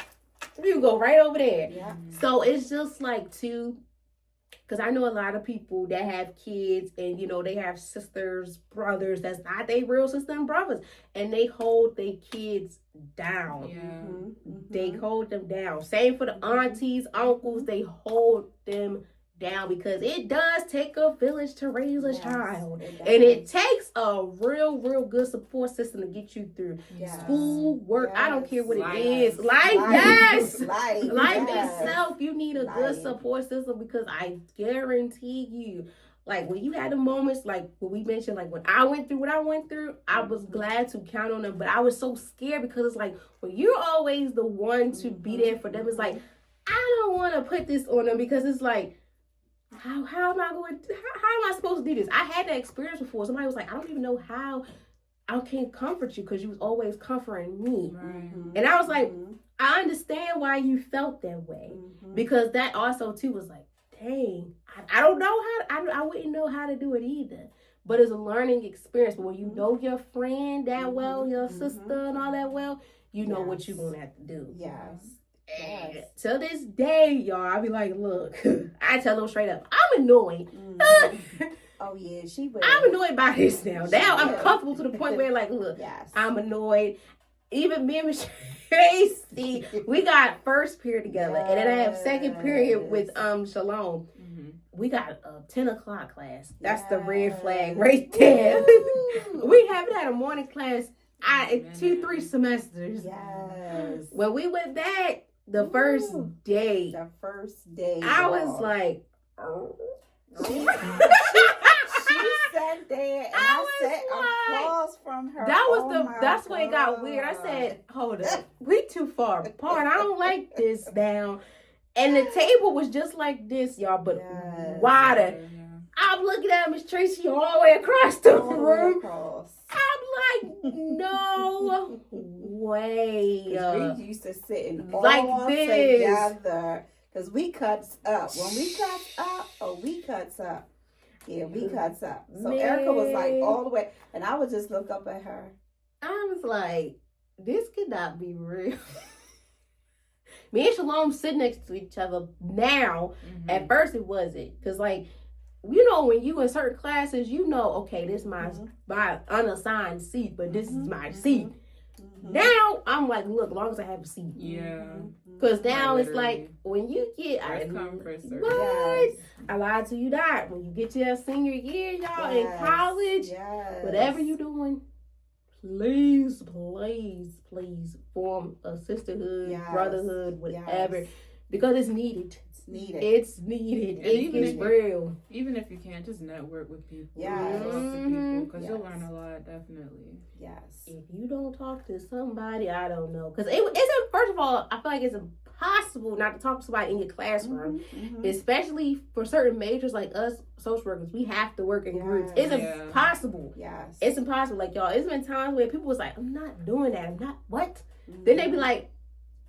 you go right over there. So it's just like because I know a lot of people that have kids and, they have sisters, brothers, that's not their real sister and brothers. And they hold their kids down. They hold them down. Same for the aunties, uncles, they hold them down because it does take a village to raise a child. And it takes a real good support system to get you through school, work. I don't care what it is. Life, life itself, you need a good support system because I guarantee you, like when you had the moments, like what we mentioned, like when I went through what I went through, I was glad to count on them, but I was so scared because it's like, when you're always the one to be there for them, it's like, I don't want to put this on them because it's like, how am I supposed to do this? I had that experience before. Somebody was like, I don't even know how I can comfort you because you was always comforting me. And I was like, I understand why you felt that way. Because that also too was like, dang, I don't know I wouldn't know how to do it either. But it's a learning experience. But when you know your friend that well, your sister and all that well, you know what you're going to have to do. And to this day, y'all, I be like, look, I tell them straight up, I'm annoyed. Oh yeah, she will. I'm annoyed by this now. Now I'm comfortable to the point where, like, look, I'm annoyed. Even me and Miss Tracy, we got first period together, and then I have second period with Shalom. We got a 10 o'clock class. That's the red flag right there. We haven't had a morning class 2-3 semesters. When we went back, the first day, I was like, oh. She sat there and I sat across from her. That's where it got weird. I said, hold up, we too far apart. I don't like this now. And the table was just like this, y'all, but wider. I'm looking at Miss Tracy all the way across the room. I'm like, no way. We used to sit like all this together. Because we cuts up. When we cuts up, we cuts up. Yeah, we cuts up. So Man. Erica was like all the way. And I would just look up at her. I was like, this could not be real. Me and Shalom sit next to each other now. At first it wasn't. Because like, when you in certain classes, okay, this is my unassigned seat, but this is my seat. Now I'm like, look, as long as I have a seat. Because now it's like, when you get what? I lied to you not. When you get to that senior year, y'all, in college, whatever you doing, please form a sisterhood, brotherhood, whatever. because it's needed. Needed. It's needed. It's real. Even if you can't, just network with people. Yes. Talk to people because Yes. you'll learn a lot, definitely. Yes. If you don't talk to somebody, I don't know. Because it isn't, first of all, I feel like it's impossible not to talk to somebody in your classroom. Especially for certain majors like us, social workers, we have to work in groups. It's impossible. Yes. It's impossible. Like, y'all, it's been times where people was like, I'm not doing that. I'm not, what? Then they be like,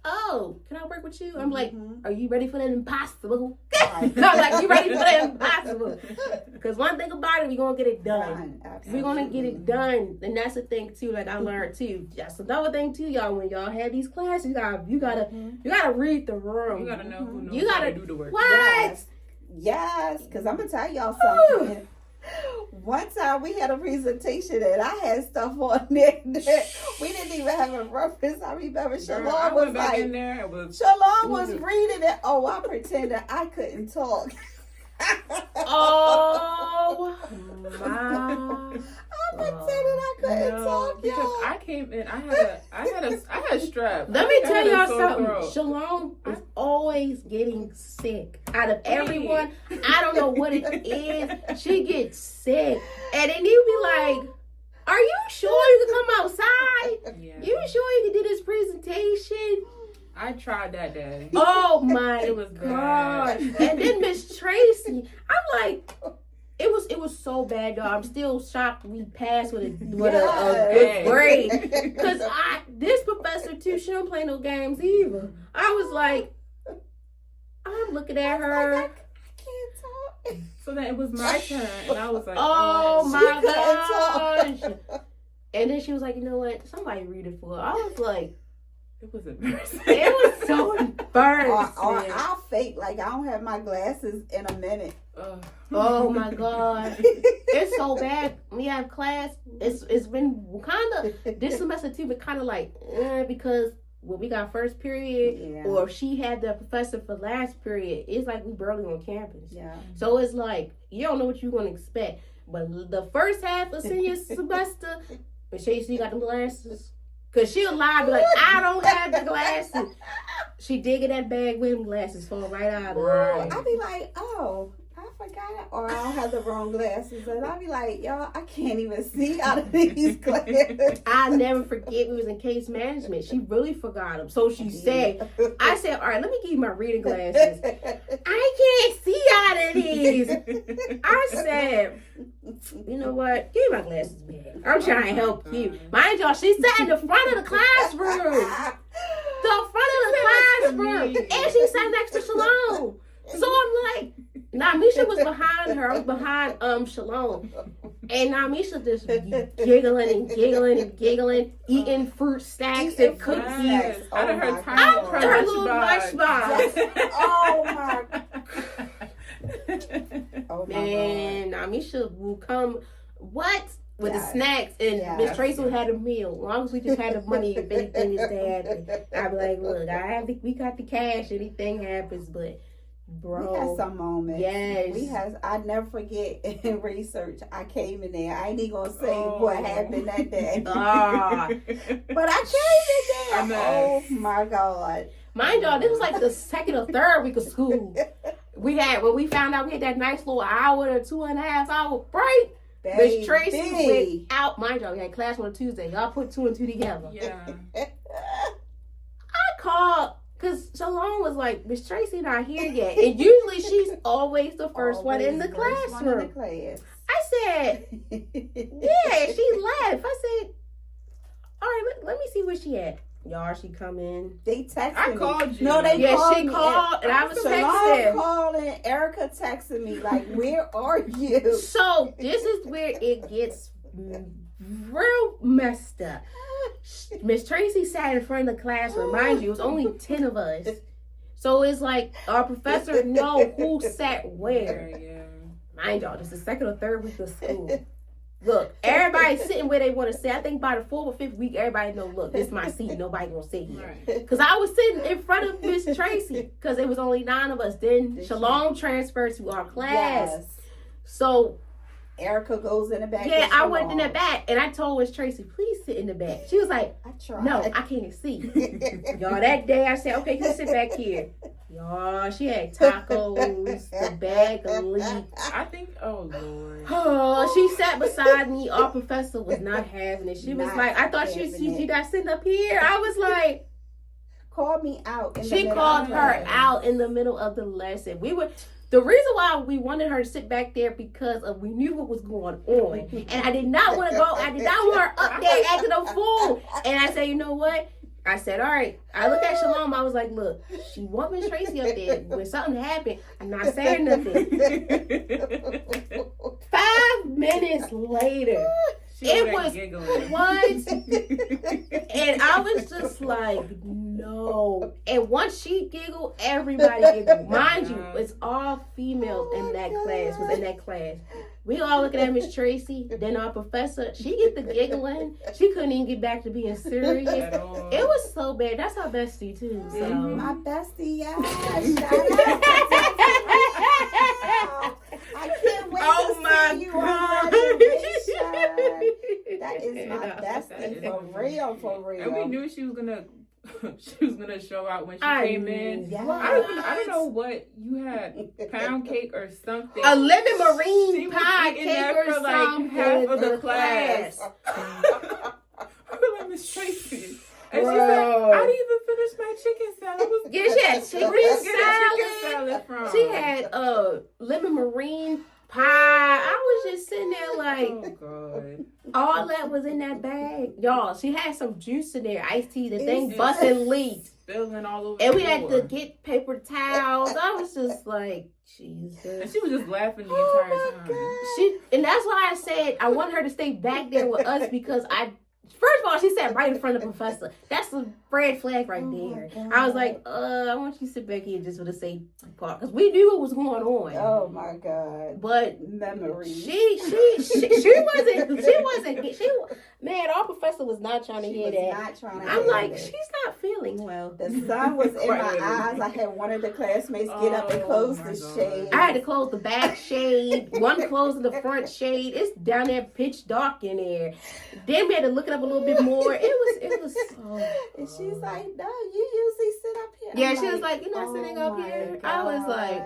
oh, can I work with you? I'm like, are you ready for that impossible? I'm like, you ready for that impossible? Because one thing about it, we're going to get it done. We're going to get it done. And that's the thing, too, like I learned, too. That's another thing, too, y'all. When y'all have these classes, you gotta read the room. You got to know who knows you gotta how to do the work. What? Yes, because I'm going to tell y'all something. One time we had a presentation and I had stuff on there that we didn't even have a reference. I remember Shalom was like, Shalom was reading it. Oh, I pretended I couldn't talk. Oh my! I pretended I couldn't talk, because y'all. I came in. I had a strep. Let me tell y'all something. Shalom is always getting sick. Out of everyone, I don't know what it is. She gets sick, and then you be like, "Are you sure you can come outside? Yeah. You sure you can do this presentation?" I tried that day. Oh my It was gosh! bad. And then Miss Tracy, I'm like, it was so bad, y'all. I'm still shocked we passed with a good grade. Because this professor too, she don't play no games either. I was like, I'm looking at her. I can't talk. So then it was my turn, and I was like, oh my gosh. And then she was like, you know what? Somebody read it for her. I was like, it was embarrassing. it was so embarrassing. Or I'll fake like I don't have my glasses in a minute. Oh my God. It's so bad. We have class. It's been kind of, this semester too, but kind of like, because when we got first period, or she had the professor for last period, it's like we barely on campus. Yeah. So it's like, you don't know what you're going to expect. But the first half of senior semester, Miss Tracy got them glasses. Because she'll lie, be like, I don't have the glasses. She dig in that bag with them glasses, fall right out of her. I'll be like, oh, I forgot. Or I don't have the wrong glasses. And I'll be like, y'all, I can't even see out of these glasses. I'll never forget we was in case management. She really forgot them. So she said, I said, all right, let me give you my reading glasses. I can't see out of these. I said, you know what? Give me my glasses back. I'm trying to help you. Mind y'all, she sat in the front of the classroom. The front of the classroom. And she sat next to Shalom. So I'm like, Namisha was behind her. I was behind Shalom. And Namisha just giggling and giggling and giggling, eating fruit snacks and cookies. Yes. Oh Out of her my tiny God. Her little lunchbox. Oh my. Oh my Man, God. Namisha will come, what? With the snacks, and Miss Tracy had a meal. As long as we just had the money, if anything is to happen, I'd be like, look, we got the cash, anything happens, but bro. We had some moments. Yes. I never forget in research, I came in there. I ain't even gonna say what happened that day. But I came in there. Oh my God. Mind y'all, this was like the second or third week of school. When we found out we had that nice little hour or 2.5 hour break. Miss Tracy went out. Mind y'all, we had class on Tuesday. Y'all put 2 and 2 together. Yeah. I called because Shalom was like, Miss Tracy not here yet. And usually she's always the first one in the classroom. I said, yeah, she left. I said, all right, let me see where she at. Y'all, she come in. They texted me. I called you. No, they called she me. called, and I was Shalom texting. calling. Erica texted me like, "Where are you?" So this is where it gets real messed up. Miss Tracy sat in front of the classroom. Mind you, it was only 10 of us. So it's like our professor know who sat where. Yeah. Mind y'all, this is the second or third week of school. Look, everybody's sitting where they want to sit. I think by the 4th or 5th week, everybody know, look, this is my seat. Nobody gonna sit here. Because I was sitting in front of Miss Tracy because it was only 9 of us. Then Shalom transferred to our class. Yes. So Erica goes in the back. yeah, I went in the back and I told Miss Tracy, please sit in the back. She was like, I tried. no, I can't see. Y'all, that day I said, okay, you sit back here. Y'all, she had tacos, the bag of leek. I think, oh Lord. Oh, she sat beside me. Our professor was not having it. She was like, I thought she not sitting up here. I was like, call me out. She called her out in the middle of the lesson. The reason why we wanted her to sit back there because we knew what was going on. And I did not want to go. I did not want her up there acting a fool. And I said, you know what? I said, all right. I looked at Shalom. I was like, look, she want Miss Tracy up there. When something happened, I'm not saying nothing. 5 minutes later, it was giggling. What? And I was just like, no. And once she giggled, everybody giggled. Mind you, it's all females in that class. We all looking at Miss Tracy. Then our professor, she get the giggling. She couldn't even get back to being serious. It was so bad. That's our bestie too. So. My bestie, yes. I can't wait to see you on graduation. That is my bestie for real. And we knew she was gonna show out when she came in. Yes. I don't know what you had, pound cake or something. A lemon marine pie cake or for something. Like half of the class. I feel like Miss Tracy. And she said, I didn't even finish my chicken salad. She had chicken salad. She had lemon marine pie. I was just sitting there like, oh God. All that was in that bag. Y'all, she had some juice in there, iced tea, the thing busting leaks. Spilling all over and we had to get paper towels. I was just like, Jesus. And she was just laughing the entire time. And that's why I said I want her to stay back there with us because first of all, she sat right in front of the professor. That's a red flag right there. I was like, I want you to sit back here just for the sake part. Because we knew what was going on. Oh, my God. But memory. Man, our professor was not trying to hear that. I'm like, she's not feeling well. The sun was in my eyes. I had one of the classmates get up and close the shade. I had to close the back shade. One closing the front shade. It's down there pitch dark in there. Then we had to look it up a little bit more. It was. And she's like, no, you usually sit up here. Yeah, she was like, you're not sitting up here. God. I was like.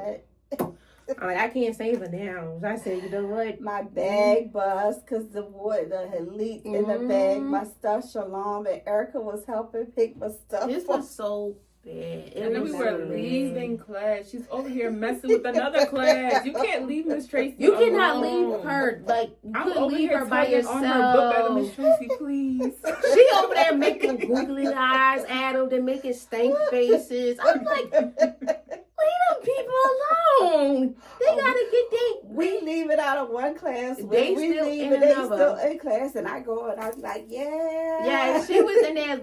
I can't save her now. I said, you know what? My bag bust because the had leaked in the bag. My stuff, Shalom and Erica was helping pick my stuff. This was so bad. And then we were leaving class. She's over here messing with another class. You can't leave Miss Tracy. You cannot leave her. Like, you couldn't leave her by yourself. On her book bag, Miss Tracy, please. She over there making googly eyes at them. They're making stank faces. I'm like, leave them people alone. They gotta get We leave it out of one class. They still in class, and I go and I was like, yeah. Yeah, she was in there.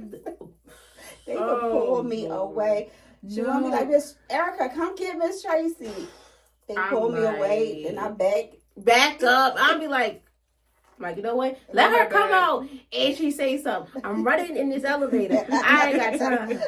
They would pull me away. She would be like, Miss Erica, come get Miss Tracy. They pull me away, and I back up. I'll be like, you know what? Let her come out and she say something. I'm running in this elevator. I ain't got time.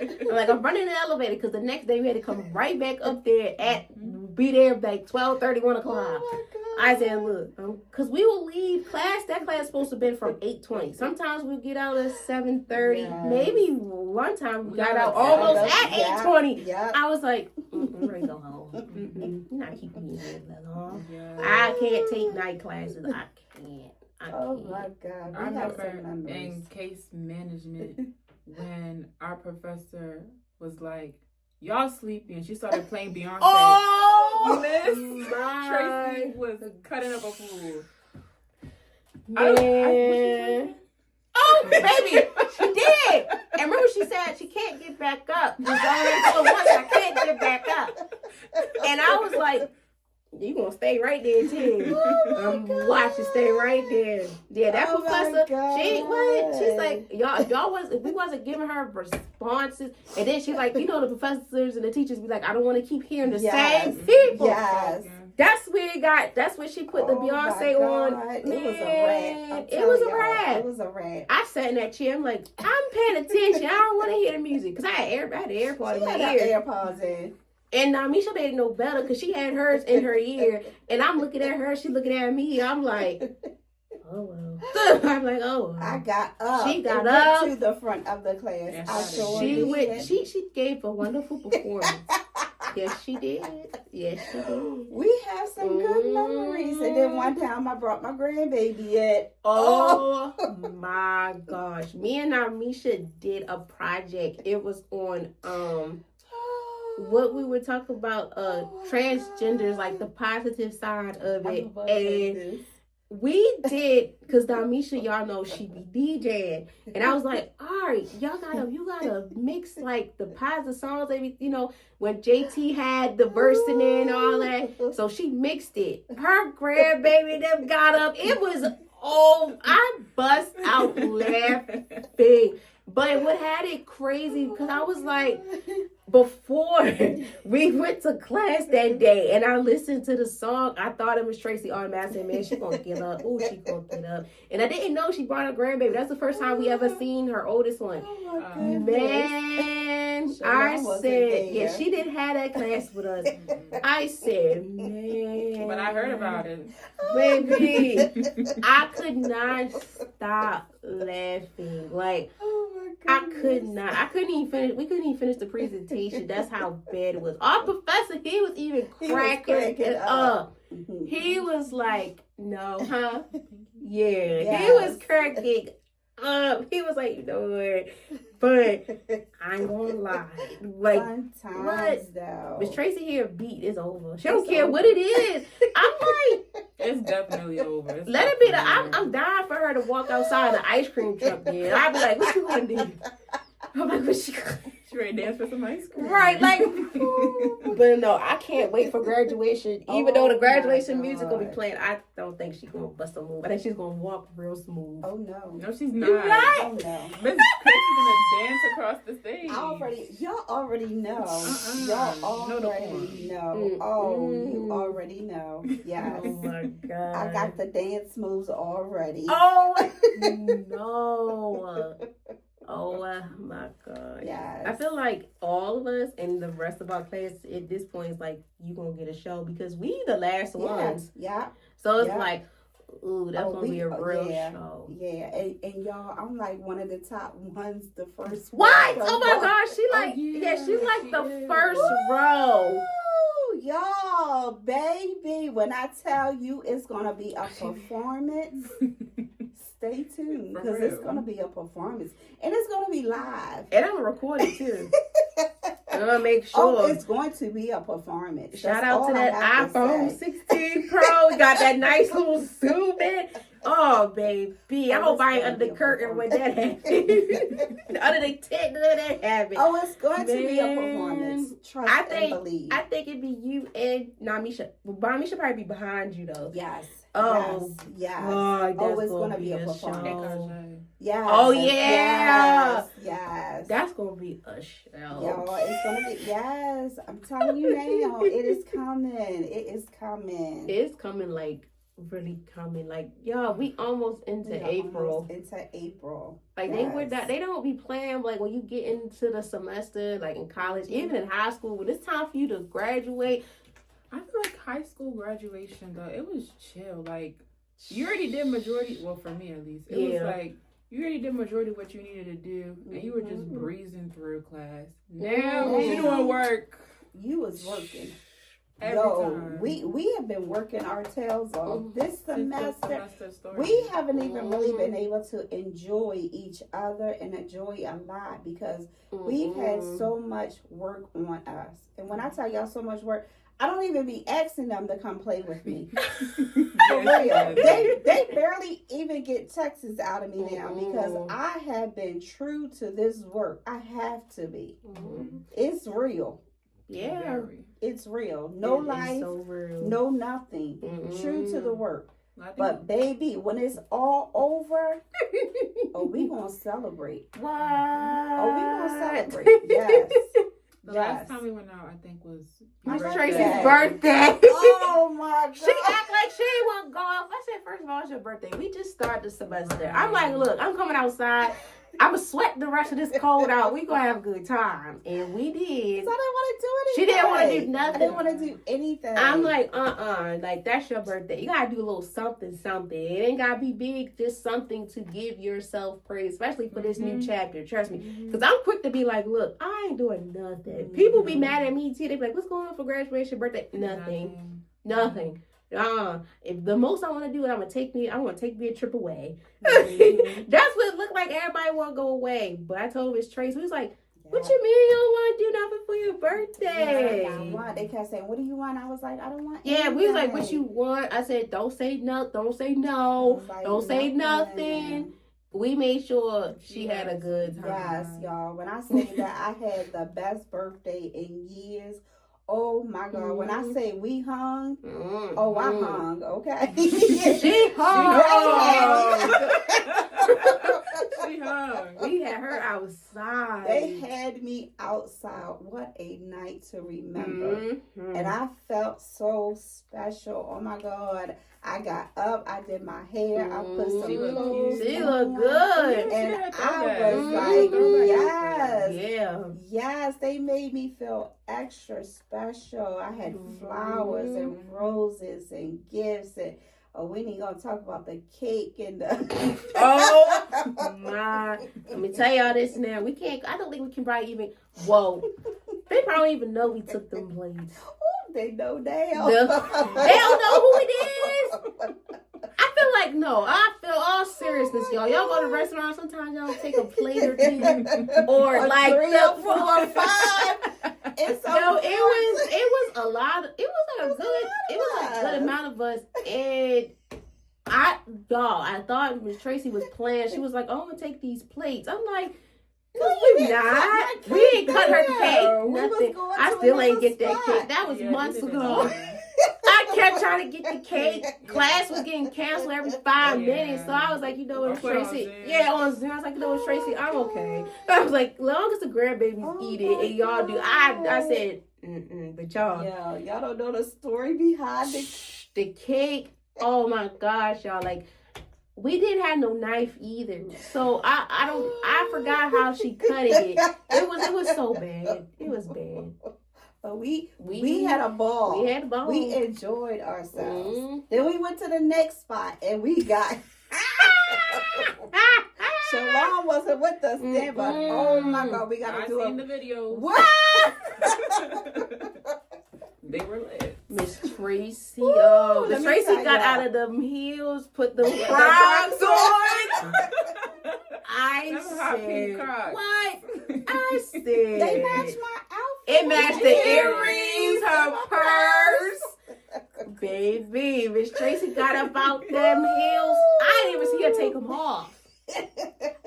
I'm running in the elevator because the next day we had to come right back up there be there like 12:30, 1 o'clock. Oh I said, look, because we will leave class. That class supposed to have been from 8:20. Sometimes we get out at 7:30. Yes. Maybe one time we got out almost at 8:20. Yeah. I was like, I'm ready to go home. You're not keeping me here that long. Yeah. I can't take night classes. I can't. Oh my God. I remember in case management when our professor was like, y'all sleepy, and she started playing Beyonce. Oh, Miss Tracy was cutting up a fool. Man. Oh, baby, she did. And remember, she said she can't get back up. Once I can't get back up. And I was like, you gonna stay right there too. Watch you stay right there. Yeah, that professor, she's like, we wasn't giving her responses. And then she's like, the professors and the teachers be like, I don't want to keep hearing the same people. Yes. That's where she put the Beyonce on. It was a rat. It was a rat. It was a rat. I sat in that chair. I'm like, I'm paying attention. I don't want to hear the music. Because I had the AirPods in my ear. AirPods in. And Misha didn't know better because she had hers in her ear. And I'm looking at her. She looking at me. I'm like, oh, well. I'm like, oh, well. I got up. She got up. To the front of the class. She gave a wonderful performance. Yes, she did. Yes, she did. We have some good memories. And then one time I brought my grandbaby in. Oh my gosh. Me and Amisha did a project. It was on what we were talking about, transgenders, like the positive side of it. And we did, because Damisha, y'all know she be DJing. And I was like, all right, you gotta mix like the positive songs, when JT had the verse in there and all that. So she mixed it. Her grandbaby them got up. It was, I bust out laughing. But what had it crazy, because I was like, before we went to class that day and I listened to the song, I thought it was Tracy automatically. Man, she gonna get up. Oh, she gonna get up. And I didn't know she brought her grandbaby. That's the first time we ever seen her oldest one. Man, I said, yeah, she didn't have that class with us. I said, man. But I heard about it. Baby, I could not stop laughing. Like, I couldn't even finish. We couldn't even finish the presentation. That's how bad it was. Our professor, he was even cracking up. He was like, no, huh? Yeah. Yes. He was cracking up. He was like, you know what? But I ain't gonna lie. Like, sometimes though. Miss Tracy here beat is over. She don't care what it is. I'm like, it's definitely over. Let it be. I'm dying for her to walk outside in the ice cream truck. Then I'd be like, what you gonna do? I'm like, what she gonna do? She ready to dance for some ice cream. Right, like, but no, I can't wait for graduation. Even though the graduation music gonna be playing, I don't think she's gonna bust a move. I think she's gonna walk real smooth. Oh no. No, she's not. You're right. Oh no. Miss Tracy's gonna dance across the stage. Y'all already know. Y'all already know. Oh, you already know. Yes. Oh my God. I got the dance moves already. Oh no. Oh my God. Yes. I feel like all of us and the rest of our class at this point is like, you gonna get a show because we the last ones. Yeah. So it's like, ooh, that's gonna be a real show. Yeah. And y'all, I'm like one of the top ones, the first What? one. Oh my gosh, she like she's like the first row. Woo! Y'all, baby, when I tell you it's gonna be a performance. Stay tuned because it's going to be a performance and it's going to be live. And I'm going to record it too. I'm going to make sure. Oh, it's going to be a performance. Shout out to that iPhone 16 Pro. We got that nice little zoom in. Oh, baby. I hope I ain't under the curtain when that happens. Under the tent when that happens. Oh, it's going to be a performance. Trust and believe. I think it'd be you and Namisha. Well, Namisha probably be behind you though. Yes. Oh, yes. God, it's going to be a performance. Yes. Oh, yeah. Yes. That's going to be a show. Y'all, it's going to be, yes. I'm telling you now, it is coming. It is coming. It's coming, like, really coming. Like, y'all, we almost into April. Like, they don't be playing, like, when you get into the semester, like, in college, even in high school, when it's time for you to graduate. I feel like high school graduation, though, it was chill. Like, you already did majority, well, for me at least. It was like, you already did majority of what you needed to do, and you were just breezing through class. Now, you're doing work. You was working. Every time. We have been working our tails off this semester. We haven't even really been able to enjoy each other and enjoy a lot because we've had so much work on us. And when I tell y'all so much work, I don't even be asking them to come play with me. For real. They barely even get texts out of me now because I have been true to this work. I have to be. It's real. Yeah. It's real. No life, so real. no nothing. True to the work. But baby, when it's all over, we gonna celebrate. What? Oh, we gonna celebrate. Yes. The last time we went out, I think, was Miss Tracy's birthday. Oh my God. She act like she ain't want to go off. I said, first of all, it's your birthday. We just started the semester. I'm like, look, I'm coming outside. I'ma sweat the rest of this cold out. We gonna have a good time. And we did. So I didn't want to do anything. She didn't want to do nothing. I didn't want to do anything. I'm like, like that's your birthday. You gotta do a little something. It ain't gotta be big, just something to give yourself praise, especially for this new chapter. Trust me. Because I'm quick to be like, look, I ain't doing nothing. People be mad at me too. They be like, what's going on for graduation, birthday? Nothing. If the most I want to do is I want to take me a trip away. That's what it looked like. Everybody want to go away, but I told Miss Tracy, we was like, what you mean you don't want to do nothing for your birthday? Yeah, they kept saying, what do you want? I was like, I don't want anything. We was like, what you want? I said, don't say no, don't say no, don't say nothing. We made sure she had a good time. Yes, y'all. When I say that I had the best birthday in years, oh my God. When I say we hung, I hung, okay? She hung. She hung. We had her outside. They had me outside. What a night to remember. And I felt so special. Oh my God. I got up, I did my hair, I put some clothes on. She looked good. And I was like, yes, they made me feel extra special. I had flowers and roses and gifts and we ain't gonna talk about the cake and the oh my. Let me tell y'all this now. I don't think we can probably even they probably don't even know we took them plates. They know now. They don't know who it is. I feel all seriousness, y'all. Y'all go to restaurants, sometimes y'all take a plate or two. Or like 3 or 4 or 5. It's so it was a lot. It was a good amount of us. And I thought Miss Tracy was playing. She was like, oh, I'm going to take these plates. I'm like, no, you not. We ain't cut her cake. Nothing. I still ain't get that cake. That was months ago. I kept trying to get the cake. Class was getting canceled every 5 minutes. So I was like, you know what, Tracy? On Zoom. I was like, you know what, Tracy? I'm okay. I was like, long as the grandbabies eat it and y'all do. I said, but y'all. Yeah, y'all don't know the story behind the cake. Oh my gosh, y'all. Like, we didn't have no knife either. So I forgot how she cut it. It was so bad. It was bad. But we had a ball. We had a ball. We enjoyed ourselves. Then we went to the next spot and we got Shalom wasn't with us then, but oh my God, we gotta do it. I seen the videos. What? They were lit. Miss Tracy, Miss Tracy got out of them heels, put the Crocs on. I said, what? I said, they matched my outfit. It matched the earrings, her purse. Baby, Miss Tracy got up out them heels. I didn't even see her take them off.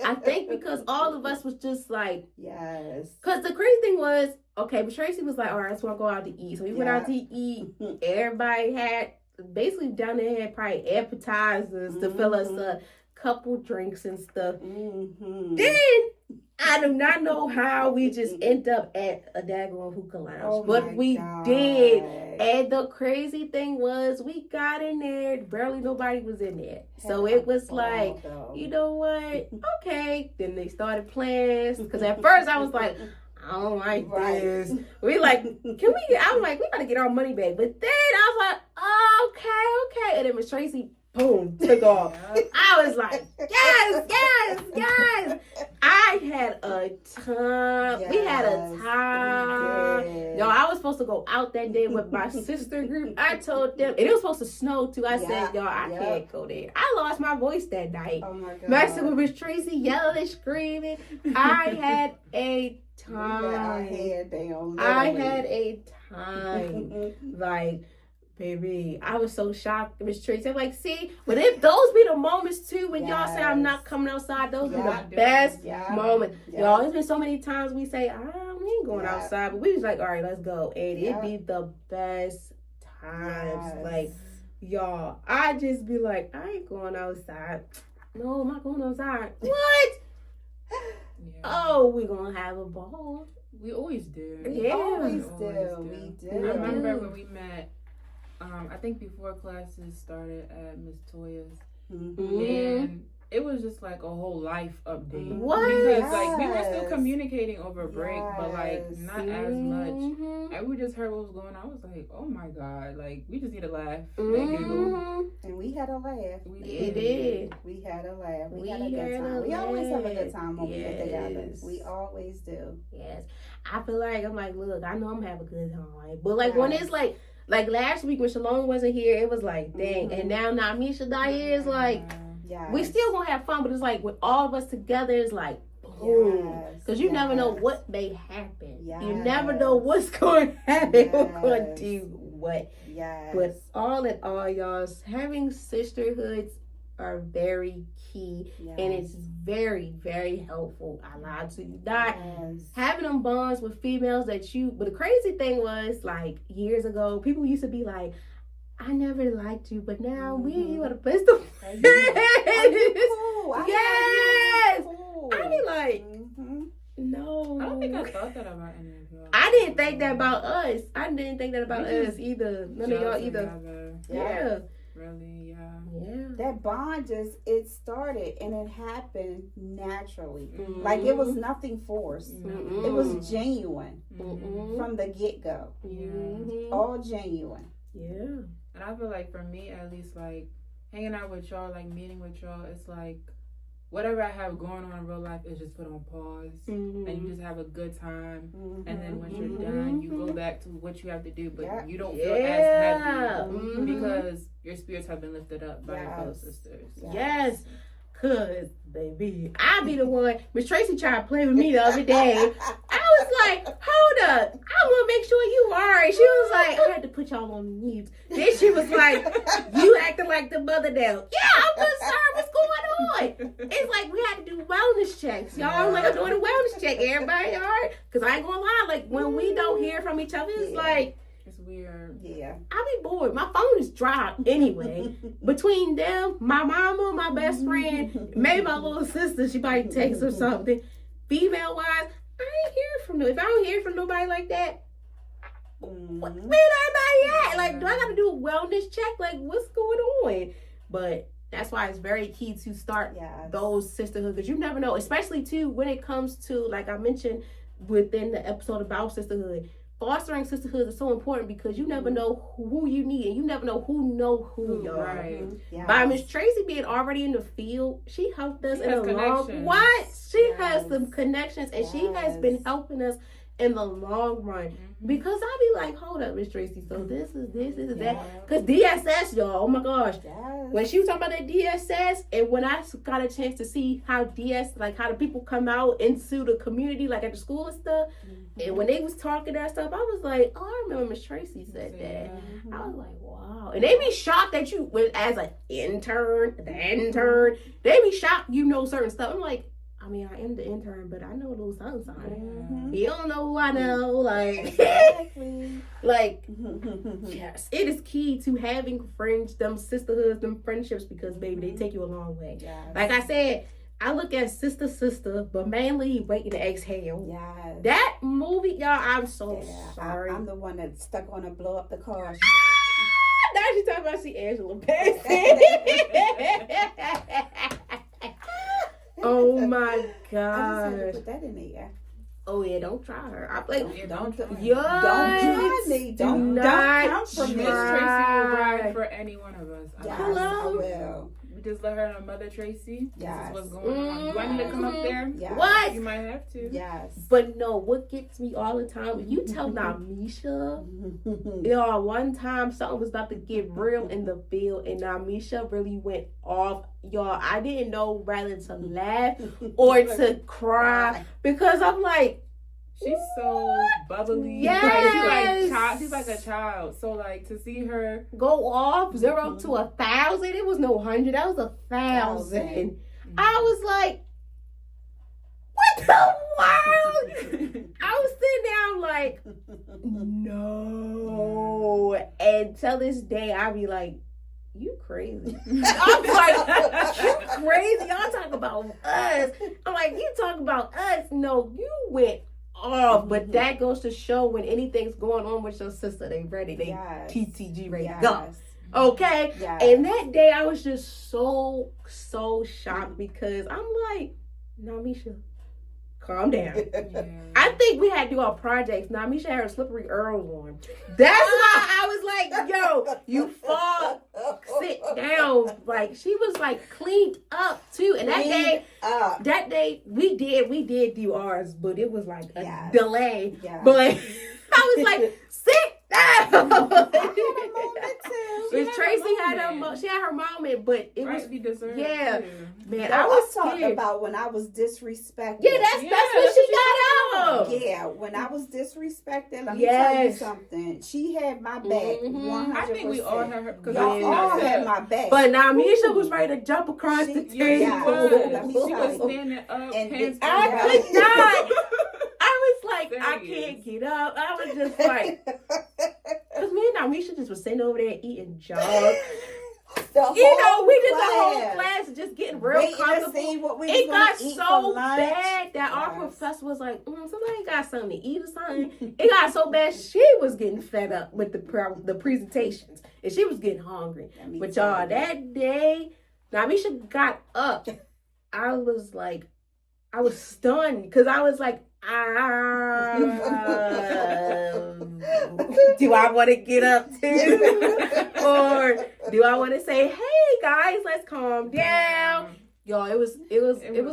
I think because all of us was just like, yes. Because the crazy thing was, okay, but Tracy was like, all right, let's want to go out to eat. So we went out to eat. Everybody had, basically down there had probably appetizers to fill us up, couple drinks and stuff. Then, I do not know how we just end up at a daggone hookah lounge. But we did. And the crazy thing was, we got in there, barely nobody was in there. So it was like, you know what? Okay. Then they started playing. Because at first I was like, I don't like this. We like, I'm like, we gotta get our money back. But then I was like, oh, okay. And then Miss Tracy, boom, took off. I was like, yes. I had a time. We had a time. Yo, I was supposed to go out that day with my sister group. I told them, and it was supposed to snow too. I said, y'all, I can't go there. I lost my voice that night. Oh my God. Messing with Miss Tracy, yelling, screaming. I had a time. I had a time. Like, baby, I was so shocked, Miss Tracy. I'm like, see, but if those be the moments too, when y'all say I'm not coming outside, those be the best moments. Y'all, there's been so many times we say, we ain't going outside, but we was like, all right, let's go. And it'd be the best times. Like, y'all, I just be like, I ain't going outside. No, I'm not going outside. What? Oh, we're gonna have a ball. We always do. We always do. We do. I remember when we met, I think before classes started at Miss Toya's. And it was just like a whole life update. What? Because like we were still communicating over break, but like not as much. Mm-hmm. And we just heard what was going on. I was like, oh my God, like we just need to laugh. Mm-hmm. And we had a laugh. We did. We had a laugh. We had a We good had time. a We always have a laugh. good time when we get together. Yes. We always do. Yes. I feel like, I'm like, look, I know I'm gonna have a good time. But like when it's like last week when Shalom wasn't here, it was like, dang. And now Namisha Dyer is like, we still gonna have fun, but it's like with all of us together, it's like, boom. Because you never know what may happen. You never know what's going to happen. Who's going to do what. But all in all, y'all, having sisterhoods are very key. And it's very, very helpful. I lied to you not. Having them bonds with females that but the crazy thing was, like, years ago, people used to be like, I never liked you, but now we and you are the best of friends. Yes. I be like, no. I don't think I thought that about any of y'all. I didn't think that about us. I didn't think that about us either. None of y'all either. Yeah. Really, yeah. That bond it started and it happened naturally. Like it was nothing forced. It was genuine from the get-go. All genuine. Yeah. And I feel like for me, at least, like hanging out with y'all, like meeting with y'all, it's like whatever I have going on in real life is just put on pause, and you just have a good time. And then once you're done, you go back to what you have to do, but you don't feel as heavy because your spirits have been lifted up by your fellow sisters. Yes. Cause baby, I be the one. Miss Tracy tried to play with me the other day. I was like, hold up, I'm gonna make sure you alright. She was like, I had to put y'all on mute. Then she was like, you acting like the mother now. Yeah, I'm concerned. What's going on? It's like we had to do wellness checks, y'all. I was like, I'm doing a wellness check. Everybody alright? Cause I ain't gonna lie, like when we don't hear from each other, it's like. It's weird. Yeah. I be bored. My phone is dry anyway. Between them, my mama, my best friend, maybe my little sister, she might text or something. Female wise, I ain't hearing from them. If I don't hear from nobody like that, where everybody at? Like, do I gotta do a wellness check? Like, what's going on? But that's why it's very key to start those sisterhoods, because you never know, especially too when it comes to, like I mentioned within the episode about sisterhood. Fostering sisterhood is so important because you never know who you need, and you never know who you are. Right. By Miss Tracy being already in the field, she helped us in the long what? She has some connections, and she has been helping us in the long run. Because I be like, hold up, Miss Tracy, so this is that. Because DSS, y'all, oh my gosh. When she was talking about that DSS, and when I got a chance to see how how the people come out into the community, like at the school and stuff, and when they was talking that stuff, I was like, oh, I remember Miss Tracy said that. I was like, wow. And they be shocked that you, as an intern, they be shocked you know certain stuff. I'm like, I mean, I am the intern, but I know a little something. You don't know who I know. Like, like, yes, it is key to having friends, them sisterhoods, them friendships, because, baby, they take you a long way. Like I said, I look at sister, but mainly Waiting to Exhale. That movie, y'all, I'm so sorry. I'm the one that's stuck on to blow up the car. Now she talking about Angela Bassett. Oh my gosh. I just had to put that in there. Oh yeah, don't try her. I play. Don't try me. Don't not Miss Tracy will ride for any one of us. Hello. I will. We just let her know, Mother Tracy. This is what's going on. Do I need to come up there? What? You might have to. But no, what gets me all the time, you tell Namisha, y'all, one time something was about to get real in the field, and Namisha really went off. Y'all, I didn't know whether to laugh or to cry, because I'm like, she's so bubbly. Yes. She's like a child. So like to see her go off 0 to 1,000, it was no 100, that was 1,000. I was like, what the world? I was sitting there, I'm like, no. And till this day, I be like, you crazy. I'm like, you crazy. Y'all talk about us. I'm like, you talk about us. No, you went off. But that goes to show when anything's going on with your sister, they ready. They TTG ready to go. Okay? Yeah. And that day I was just so shocked because I'm like, Namisha, calm down. Yeah. I think we had to do our projects. Namisha had her slippery Earls on. That's why I was like, yo, you fall, sit down. Like, she was like cleaned up too. And that day we did do ours, but it was like a delay. Yeah. But I was like, sit down. I had a moment too. Miss Tracy she had her moment, but it was deserved. yeah. Too. Man, No, I was talking scared. about when I was disrespected. Yeah, that's what she got out. Yeah, when I was disrespected, let me tell you something. She had my back 100%. I think we all had her. Y'all all had my back. But now Misha was ready to jump across the table. Yeah, Let me she tell was you. standing up, And hands I down. could not. I was like, I Serious. can't get up. I was just like, because me and Namisha just was sitting over there eating jobs. We did the whole class just getting real comfortable. It got so bad that our professor was like, somebody got something to eat or something. It got so bad she was getting fed up with the presentations and she was getting hungry. But y'all, that day, Namisha got up. I was stunned because I was like, do I want to get up too? Or do I want to say, hey guys, let's calm down? Y'all, it was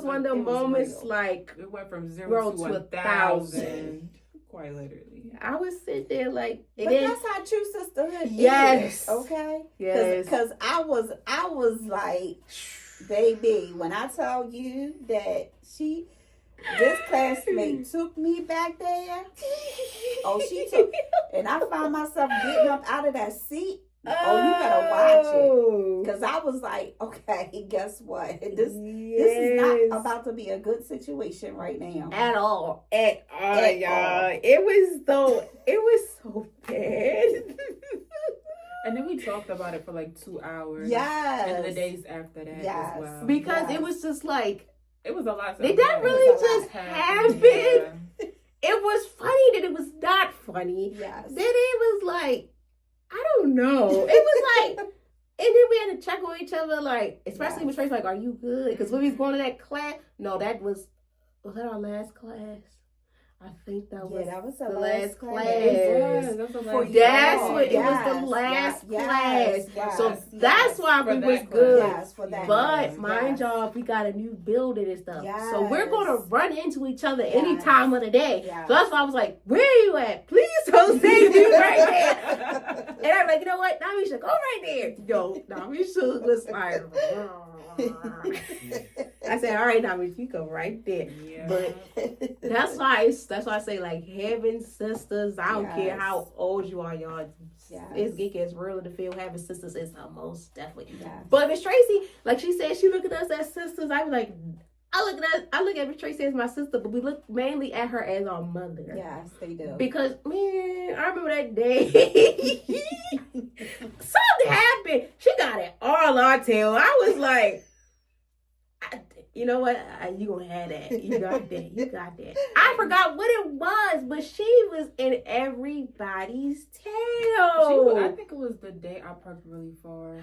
one of the moments real. Like it went from 0 to 1,000. Quite literally. I was sitting there like, but that's how true sisterhood is. Okay? Yes. Because I was like, baby, when I tell you that this classmate took me back there. She took, and I found myself getting up out of that seat. You better watch it. Because I was like, okay, guess what? This is not about to be a good situation right now. At all, y'all. It was so bad. And then we talked about it for like 2 hours. Yes. And the days after that as well. Because it was just like, it was a lot. Did that really just happen? Yeah. It was funny that it was not funny. Yes. Then it was like, I don't know. It was like, and then we had to check on each other, like, especially Miss Tracy, like, are you good? Because when we was going to that class, no, was that our last class? I think that was the last class. It was the last It was the last class. So that's why we was good. Yes, for that. But mind y'all, we got a new building and stuff. Yes. So we're gonna run into each other any time of the day. Yes. So that's why I was like, where are you at? Please don't say you right there. And I'm like, you know what? Namisha, go right there. Yo, Namisha was like, I said, all right, Namisha, you go right there. Yeah. But that's why I say, like, having sisters, I don't care how old you are, y'all. It's geeky, it's real in the field. Having sisters is the most definitely. Yes. But Miss Tracy, like she said, she look at us as sisters. I was like, I look at Miss Tracy as my sister, but we look mainly at her as our mother. Yes, they do. Because, man, I remember that day. Something happened. She got it all on tail. I was like, you know what? You gonna have that. You got that. You got that. I forgot what it was, but she was in everybody's tail. I think it was the day I parked really far.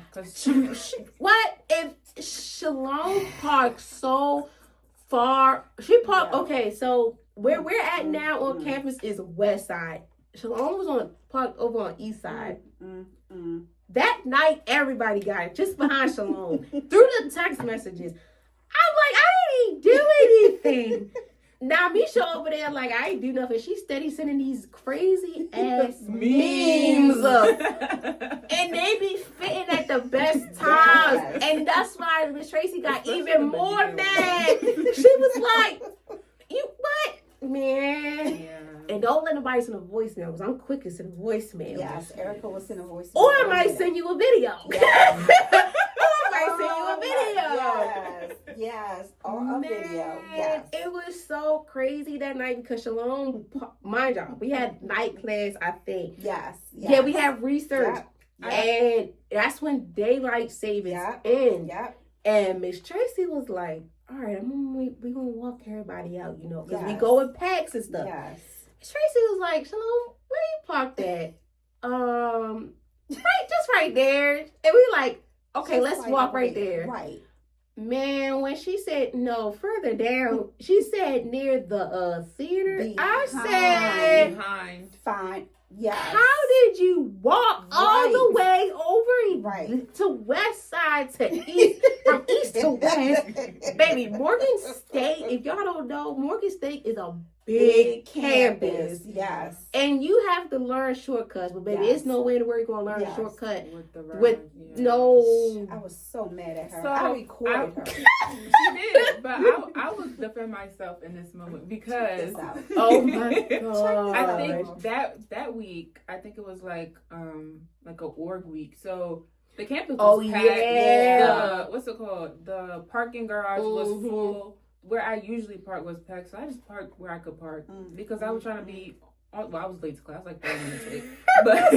What? If Shalom parked so far, she parked. Okay, so where we're at now on campus is west side. Shalom was parked over on east side. That night, everybody got it just behind Shalom through the text messages. I'm like, I didn't do anything. Now, Misha over there, like, I ain't do nothing. She's steady sending these crazy ass memes up. And they be fitting at the best times. Yes. And that's why Miss Tracy got even more mad. She was like, you what? Man. Yeah. And don't let nobody send a voicemail, because I'm quick to send a voicemail. Yes, Erica will send a voicemail. Or I might send you a video. Yes. Yes, or a video. Yes. It was so crazy that night because Shalom, mind y'all, we had night class, I think. Yes. Yeah, we had research. Yep. And that's when daylight savings end. Yep. And Miss Tracy was like, all right, we're going to walk everybody out, you know, because we go in packs and stuff. Yes. Miss Tracy was like, Shalom, where you parked at? just right there. And we like, okay, Just let's like walk over right there. Right. Man, when she said no, further down, she said near the theater. I said, behind. Fine. Yes. how did you walk all the way over to west side to east, from east to west? Baby, Morgan State, if y'all don't know, Morgan State is a big campus. Yes. And you have to learn shortcuts, but baby, it's no way in the world you're going to learn a shortcut with no. I was so mad at her. So, I recorded her. She did, but I will defend myself in this moment because oh my god! I think that week, I think it was like a org week. So the campus was packed. Yeah. What's it called? The parking garage was full. Where I usually park was packed, so I just parked where I could park because I was trying to be. Well, I was late to class, like 30 minutes late. But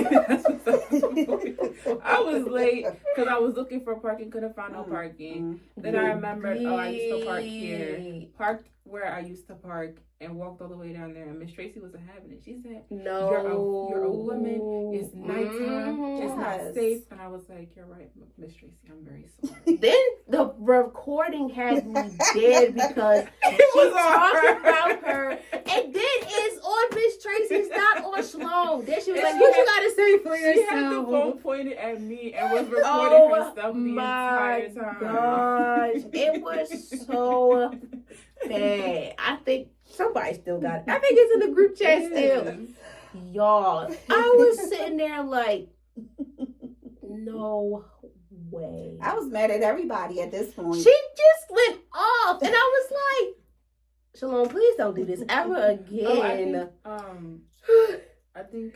I was late because I was looking for parking, couldn't find no parking. Then I remembered, I used to park here. Parked where I used to park and walked all the way down there. And Miss Tracy wasn't having it. She said, no, you're a woman. It's nighttime. It's not safe. And I was like, you're right, Miss Tracy. I'm very sorry. Then the recording had me dead because she talked about her. And then it's on Miss Tracy's, not on Shalom. Then she was like, what you got to say for yourself? She had the phone pointed at me and was recording herself the entire time. Gosh, it was so bad. I think somebody still got it. I think it's in the group chat still. Y'all, I was sitting there like, no way. I was mad at everybody at this point. She just went off, and I was like, Shalom, please don't do this ever again. I think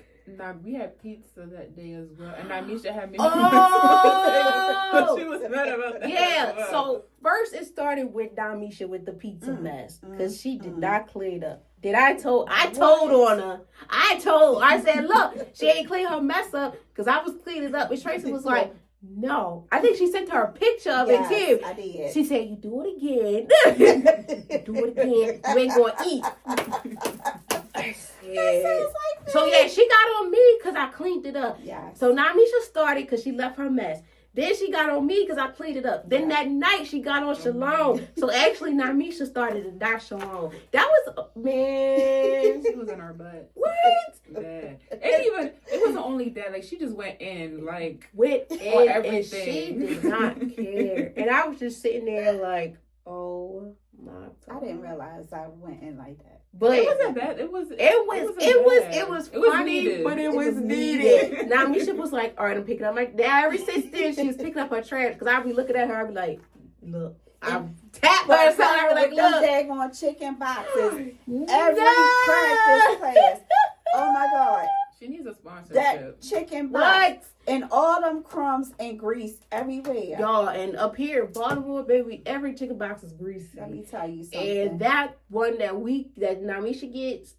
we had pizza that day as well, and Namisha had me. Oh, she was mad about that. Yeah. Well. So first it started with Namisha with the pizza mess because she did not clean up. I told on her. I said, look, she ain't clean her mess up because I was cleaning up. And Tracy was like, no. I think she sent her a picture of it too. I did. She said, you do it again. Do it again. You ain't going to eat. Yeah. So yeah, she got on me because I cleaned it up. Yeah. So Namisha started because she left her mess. Then she got on me because I cleaned it up. Then that night she got on Shalom. So actually Namisha started to die Shalom. That was, man. She was in our butt. What? Bad. And even, it wasn't only that, like she just went in like with on everything. And she did not care. And I was just sitting there like, oh my God. I didn't realize I went in like that. But it wasn't bad. It was funny, needed. But it was needed. Now Misha was like, all right, I'm picking up my dad. Ever since then, she was picking up her trash because I'd be looking at her. I'd be like, look, I'm tapped by her. I was like, look, daggone chicken boxes every practice class. Oh my God. She needs a sponsorship. That chicken box and all them crumbs and grease everywhere. Y'all, and up here, Baltimore, baby, every chicken box is greasy. Let me tell you something. And that one that Namisha gets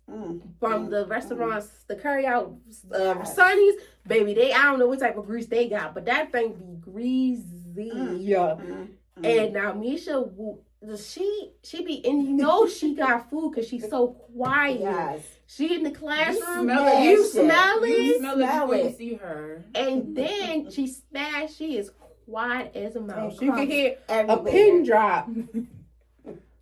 from the restaurants, the curry out Sonny's, baby, I don't know what type of grease they got, but that thing be greasy. And Namisha, she be, and you know she got food because she's so quiet. Yes. She in the classroom. You smell it. You smell it before you see her. And then she is quiet as a mouse. You can hear everywhere. A pin drop.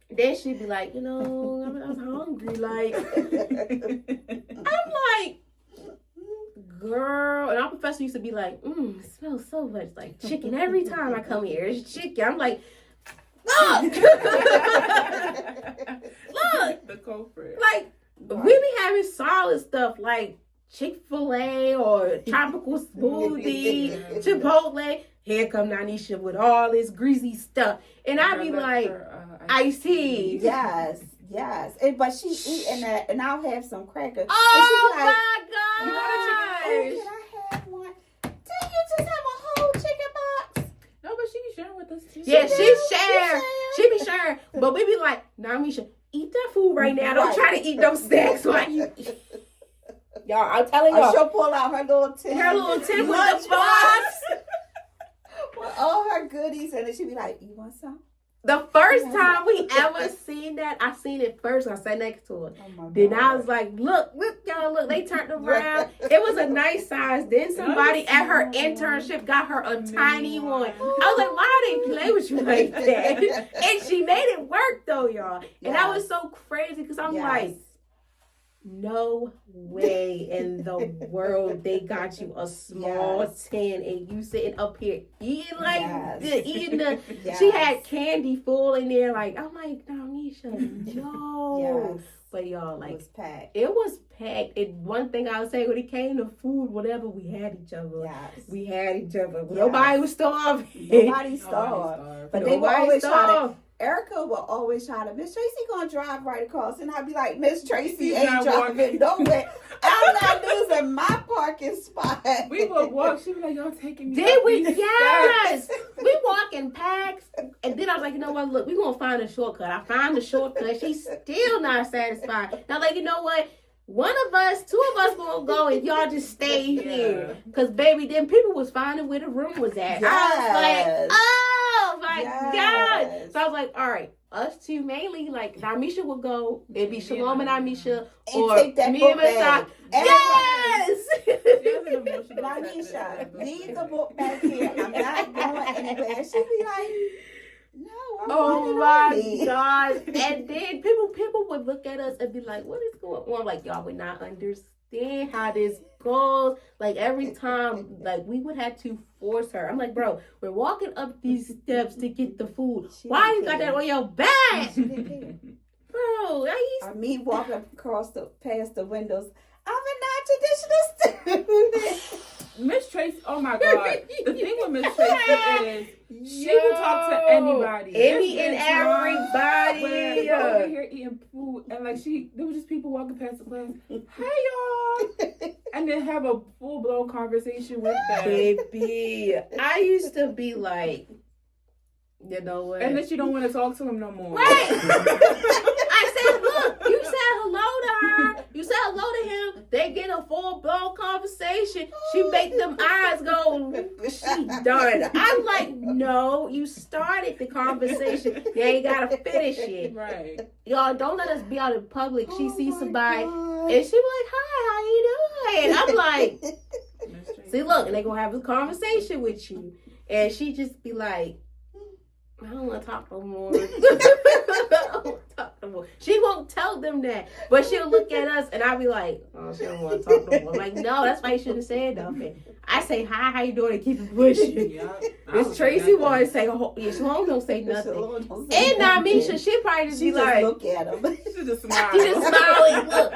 Then she'd be like, I'm hungry. Like, I'm like, girl. And our professor used to be like, it smells so much like chicken every time I come here. It's chicken. I'm like, look. Look. The culprit. Like, we be having solid stuff like Chick-fil-A or tropical smoothie, Chipotle. Here come Nanisha with all this greasy stuff. And I be like, iced tea. Yes. But she eating that, and I'll have some crackers. Oh and she like, my God. You want a chicken? Can I have one? Did you just have a whole chicken box? No, but she be sharing with us too. Yeah, she be sharing. But we be like, Namisha, eat that food right now. Don't try to eat those snacks while you eat. Y'all, I'm telling y'all. She'll pull out her little tin. With the box. With all her goodies. And then she'll be like, you want some? The first time we ever seen that, I seen it first. I sat next to her. Oh Then I was like, look, y'all, look. They turned around. It was a nice size. Then somebody at her internship got her a tiny one. I was like, why they play with you like that? And she made it work though, y'all. And that was so crazy because I'm like, no way in the world they got you a small tin and you sitting up here eating like eating the. She had candy full in there. Like I'm like, no, Misha, no. But y'all, like it was packed. And one thing I would say when it came to food, whatever, we had each other. We had each other. Nobody was starving. Nobody starved. But they were always trying to. Erica will always try to, Miss Tracy gonna drive right across, and I'd be like, Miss Tracy ain't driving nowhere. I'm not losing my parking spot. We would walk. She was like, y'all taking me. Did we? Yes. We walking packs, and then I was like, you know what? Look, we gonna find a shortcut. I found the shortcut. She's still not satisfied. Now, like, you know what? Two of us gonna go and y'all just stay here. Cause baby, then people was finding where the room was at. I was like, oh my God. So I was like, all right, us two mainly, like Namisha would go. It'd be Shalom and Namisha. Or take that me and Messiah. Yes! Namisha, leave the book back here. I'm not going anywhere. She'd be like, no, I'm my God. And then people would look at us and be like, what is going on? Like, y'all would not understand how this goes. Like, every time, like, we would have to force her. I'm like, bro, we're walking up these steps to get the food. Why you got that on your back? Bro, me walking across past the windows. I'm a non-traditional student. Miss Tracy, oh my God. The thing with Miss Tracy is she will talk to anybody. Any and everybody. We're over here eating food and like there was just people walking past the class. Hey y'all. And then have a full blown conversation with them. Baby. I used to be like, you know what? And then she don't want to talk to him no more. Right. I said, look, you said hello to her. You said hello to him. They get a full-blown conversation. She make them eyes go, she done. I'm like, no, you started the conversation. You ain't got to finish it. Right. Y'all, don't let us be out in public. She sees somebody, and she be like, hi, how you doing? I'm like, see, look, and they going to have a conversation with you. And she just be like, I don't want to talk no more. She won't tell them that, but she'll look at us and I'll be like, oh, she don't want to talk no more. I'm like, no, that's why you shouldn't have said nothing. I say, hi, how you doing? And keep it pushing. Miss Tracy wants to say, Shalom don't say nothing. And Namisha, she probably just be like, look at him. She just smile. She just smile and look.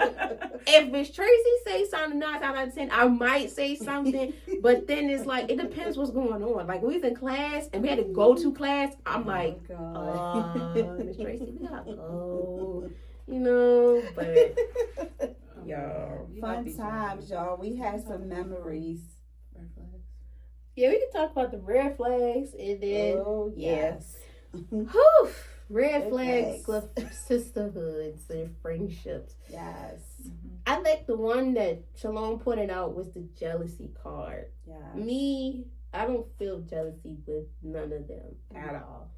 If Miss Tracy say something 9 out of 10, I might say something, but then it's like, it depends what's going on. Like, we was in class and we had to go to class. I'm like, Miss Tracy, we gotta go. You know, but y'all. Fun times, y'all. We had some memories. Yeah, we can talk about the red flags and then Whew, red flags of sisterhoods and friendships. Yes. I think the one that Shalom pointed out was the jealousy card. Yes. Me, I don't feel jealousy with none of them at all.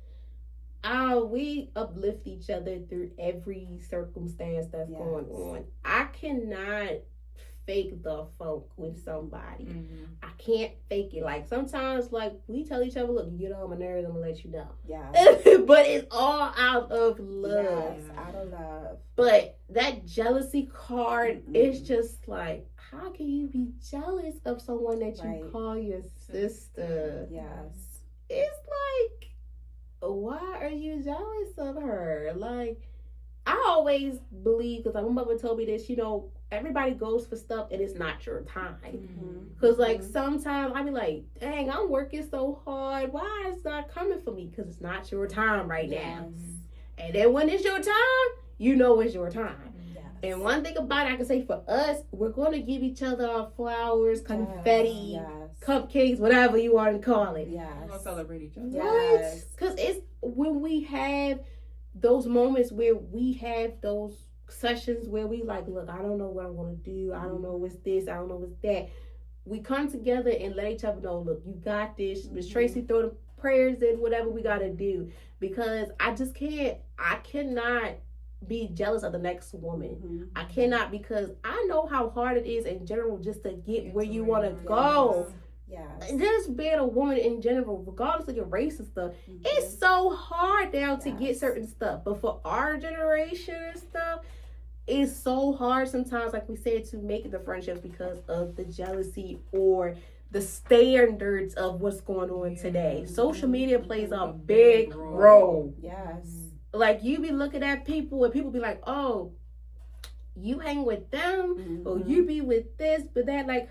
We uplift each other through every circumstance that's going on. I cannot fake the funk with somebody. I can't fake it. Like sometimes, like we tell each other, look, you get on my nerves, I'm gonna let you know. Yeah. But it's all out of love. Yes, out of love. But that jealousy card is just like, how can you be jealous of someone that you call your sister? Yes. It's like, why are you jealous of her? Like, I always believe, because my mother told me this, you know, everybody goes for stuff and it's not your time. Because, like, sometimes I be like, dang, I'm working so hard. Why is it not coming for me? Because it's not your time right now. And then when it's your time, you know it's your time. And one thing about it, I can say for us, we're going to give each other our flowers, confetti, cupcakes, whatever you want to call it. We're going to celebrate each other. Right? Because it's when we have those moments where we have those sessions where we like, look, I don't know what I'm going to do. I don't know what's this. I don't know what's that. We come together and let each other know, look, you got this. Miss Tracy throw the prayers and whatever we gotta do, because I cannot be jealous of the next woman. I cannot, because I know how hard it is in general just to get where you want to go. Just being a woman in general, regardless of your race and stuff, it's so hard now to get certain stuff. But for our generation and stuff, it's so hard sometimes, like we said, to make the friendships because of the jealousy or the standards of what's going on today. Social media plays a big role. Like, you be looking at people and people be like, oh, you hang with them, or you be with this, but that, like,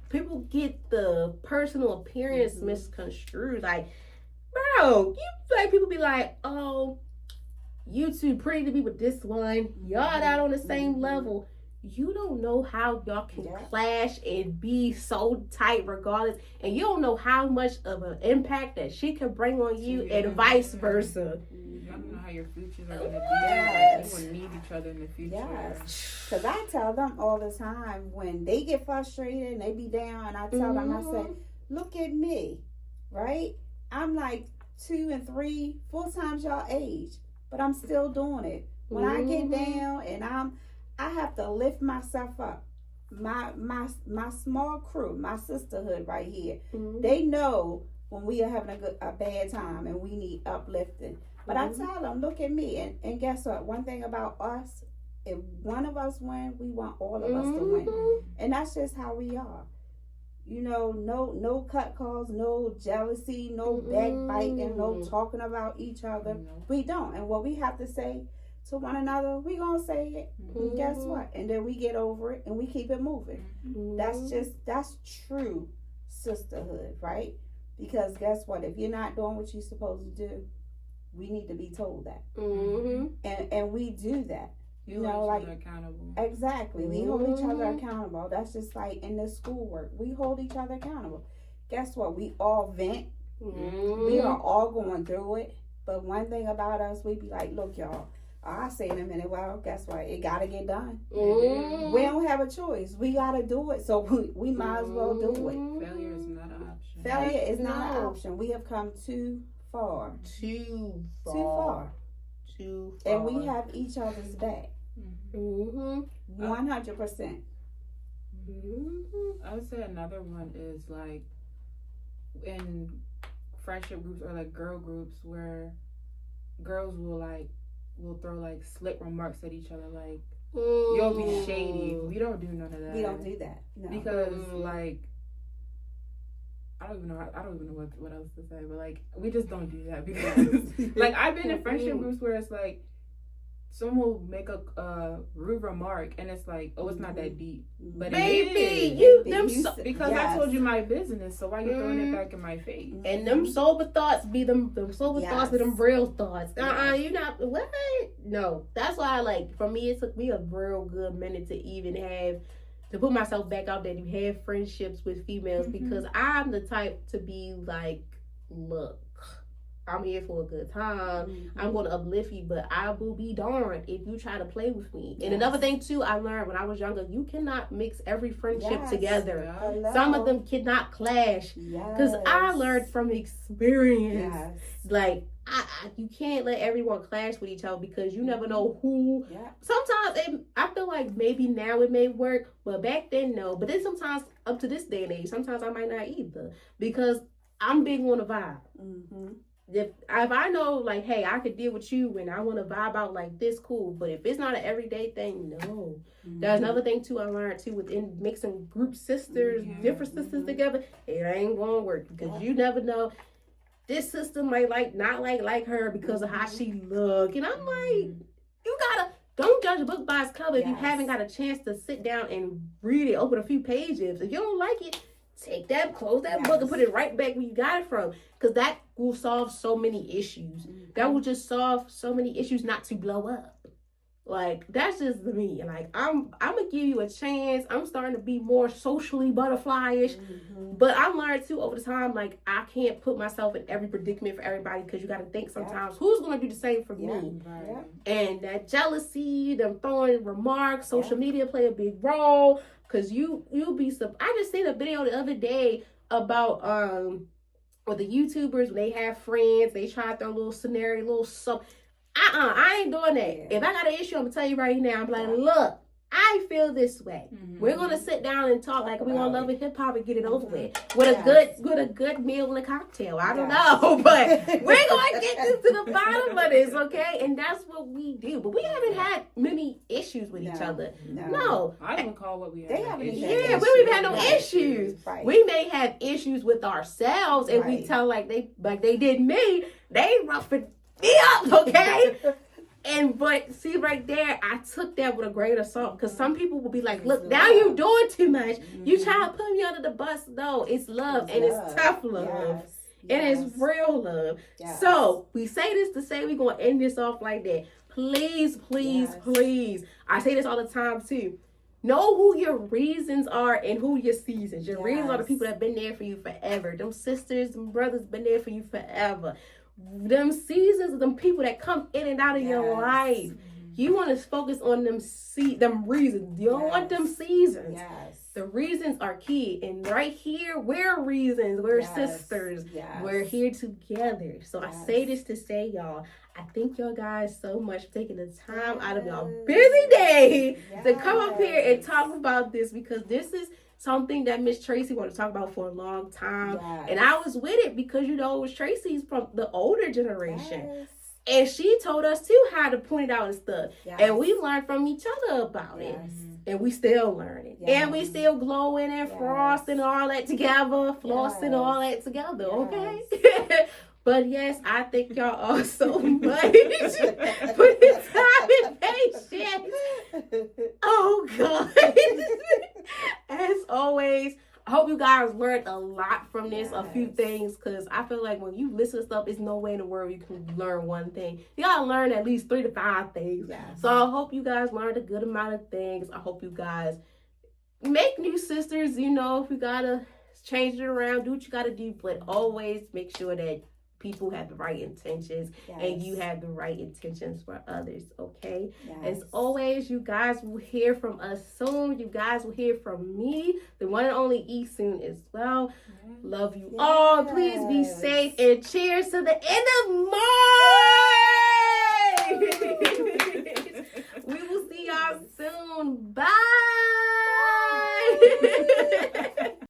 people get the personal appearance misconstrued. Like, bro, people be like, oh, you too pretty to be with this one. Y'all not on the same level. You don't know how y'all can clash and be so tight regardless. And you don't know how much of an impact that she can bring on you and vice versa. You don't know how your futures are going to be. You will need each other in the future. Because I tell them all the time, when they get frustrated and they be down, and I tell them, I say, look at me, right? I'm like 2 and 3, 4 times y'all age, but I'm still doing it. When I get down and I have to lift myself up. My small crew, my sisterhood right here, they know when we are having a bad time and we need uplifting. But I tell them, look at me. And guess what? One thing about us, if one of us win, we want all of us to win. And that's just how we are. You know, no cut calls, no jealousy, no backbiting, no talking about each other. We don't. And what we have to say to one another, we gonna say it. And guess what? And then we get over it and we keep it moving. That's true sisterhood, right? Because guess what? If you're not doing what you're supposed to do, we need to be told that. And we do that. You know, hold each like, other accountable. Exactly. We hold each other accountable. That's just like in the schoolwork. We hold each other accountable. Guess what? We all vent. We are all going through it. But one thing about us, we be like, look, y'all, I'll say in a minute, well, guess what? It got to get done. We don't have a choice. We got to do it. So we might as well do it. Failure is not an option. Failure is not an option. We have come too far. Too far. And we have each other's back. 100%. I would say another one is like in friendship groups or like girl groups where girls will throw like slick remarks at each other, like you'll be shady. We don't do none of that. We don't do that. No. Because like I don't even know what else to say, but like we just don't do that because like I've been in friendship groups where it's like someone will make a rude remark and it's like, oh, it's not that deep, but baby, because I told you my business, so why you throwing it back in my face? And them sober thoughts be them sober thoughts and them real thoughts. You not what? No, that's why for me it took me a real good minute to put myself back out there to have friendships with females because I'm the type to be like, look, I'm here for a good time. I'm going to uplift you, but I will be darned if you try to play with me. And another thing, too, I learned when I was younger, you cannot mix every friendship together. Some of them cannot clash. Because I learned from experience. Like, you can't let everyone clash with each other because you never know who. Sometimes, I feel like maybe now it may work, but back then, no. But then sometimes, up to this day and age, sometimes I might not either. Because I'm big on the vibe. If I know, like, hey, I could deal with you and I want to vibe out like this, cool. But if it's not an everyday thing, no. There's another thing, too, I learned, too, within mixing group sisters, different sisters together, it ain't going to work because you never know. This sister might not like her because of how she look. And I'm like, don't judge a book by its cover if you haven't got a chance to sit down and read it, open a few pages. If you don't like it, close that book and put it right back where you got it from. Because that will solve so many issues. That will just solve so many issues not to blow up. Like, that's just me. Like, I'm going to give you a chance. I'm starting to be more socially butterfly-ish. But I learned, too, over the time, like, I can't put myself in every predicament for everybody because you got to think sometimes, who's going to do the same for me? And that jealousy, them throwing remarks, social media play a big role. Because you'll be... I just seen a video the other day about or the YouTubers, when they have friends, they try to throw a little scenario, little something. I ain't doing that. Yeah. If I got an issue, I'm gonna tell you right now. I'm like, look, I feel this way. We're gonna sit down and talk like we on Love and Hip Hop and get it over with a good meal and a cocktail. I don't know, but we're gonna get to the bottom of this, okay? And that's what we do. But we haven't had many issues with each other. No. I don't recall what we had. They haven't even Yeah, we haven't had no issues. Right. We may have issues with ourselves, and we tell like they did me. They roughing me up, okay? But see right there, I took that with a grain of salt, because some people will be like, look, now you doing too much. You trying to put me under the bus. No, it's love, and it's tough love. And it's real love. So we say this to say we're going to end this off like that. Please, please, please. I say this all the time too. Know who your reasons are and who your seasons. Your reasons are the people that have been there for you forever. Them sisters, them brothers been there for you forever. Them seasons are them people that come in and out of your life. You want to focus on them reasons. You don't want them seasons. The reasons are key. And right here, we're reasons. We're sisters. We're here together. So I say this to say, y'all, I thank y'all guys so much for taking the time out of y'all busy day to come up here and talk about this, because this is something that Miss Tracy wanted to talk about for a long time. And I was with it because, you know, it was Tracy's from the older generation. And she told us too how to point it out and stuff. And we learned from each other about it. And we still learning. And we still glowing and frosting all that together. Flossing all that together, okay? But yes, I thank y'all all so much for the time and patience. Oh, God. As always, I hope you guys learned a lot from this, a few things, because I feel like when you listen to stuff, it's no way in the world you can learn one thing. You got to learn at least 3 to 5 things. So I hope you guys learned a good amount of things. I hope you guys make new sisters. You know, if you got to change it around, do what you got to do, but always make sure that people have the right intentions and you have the right intentions for others, okay? As always, you guys will hear from us soon. You guys will hear from me, the one and only E, soon as well. Love you all. Please be safe, and cheers to the end of March. We will see y'all soon. Bye.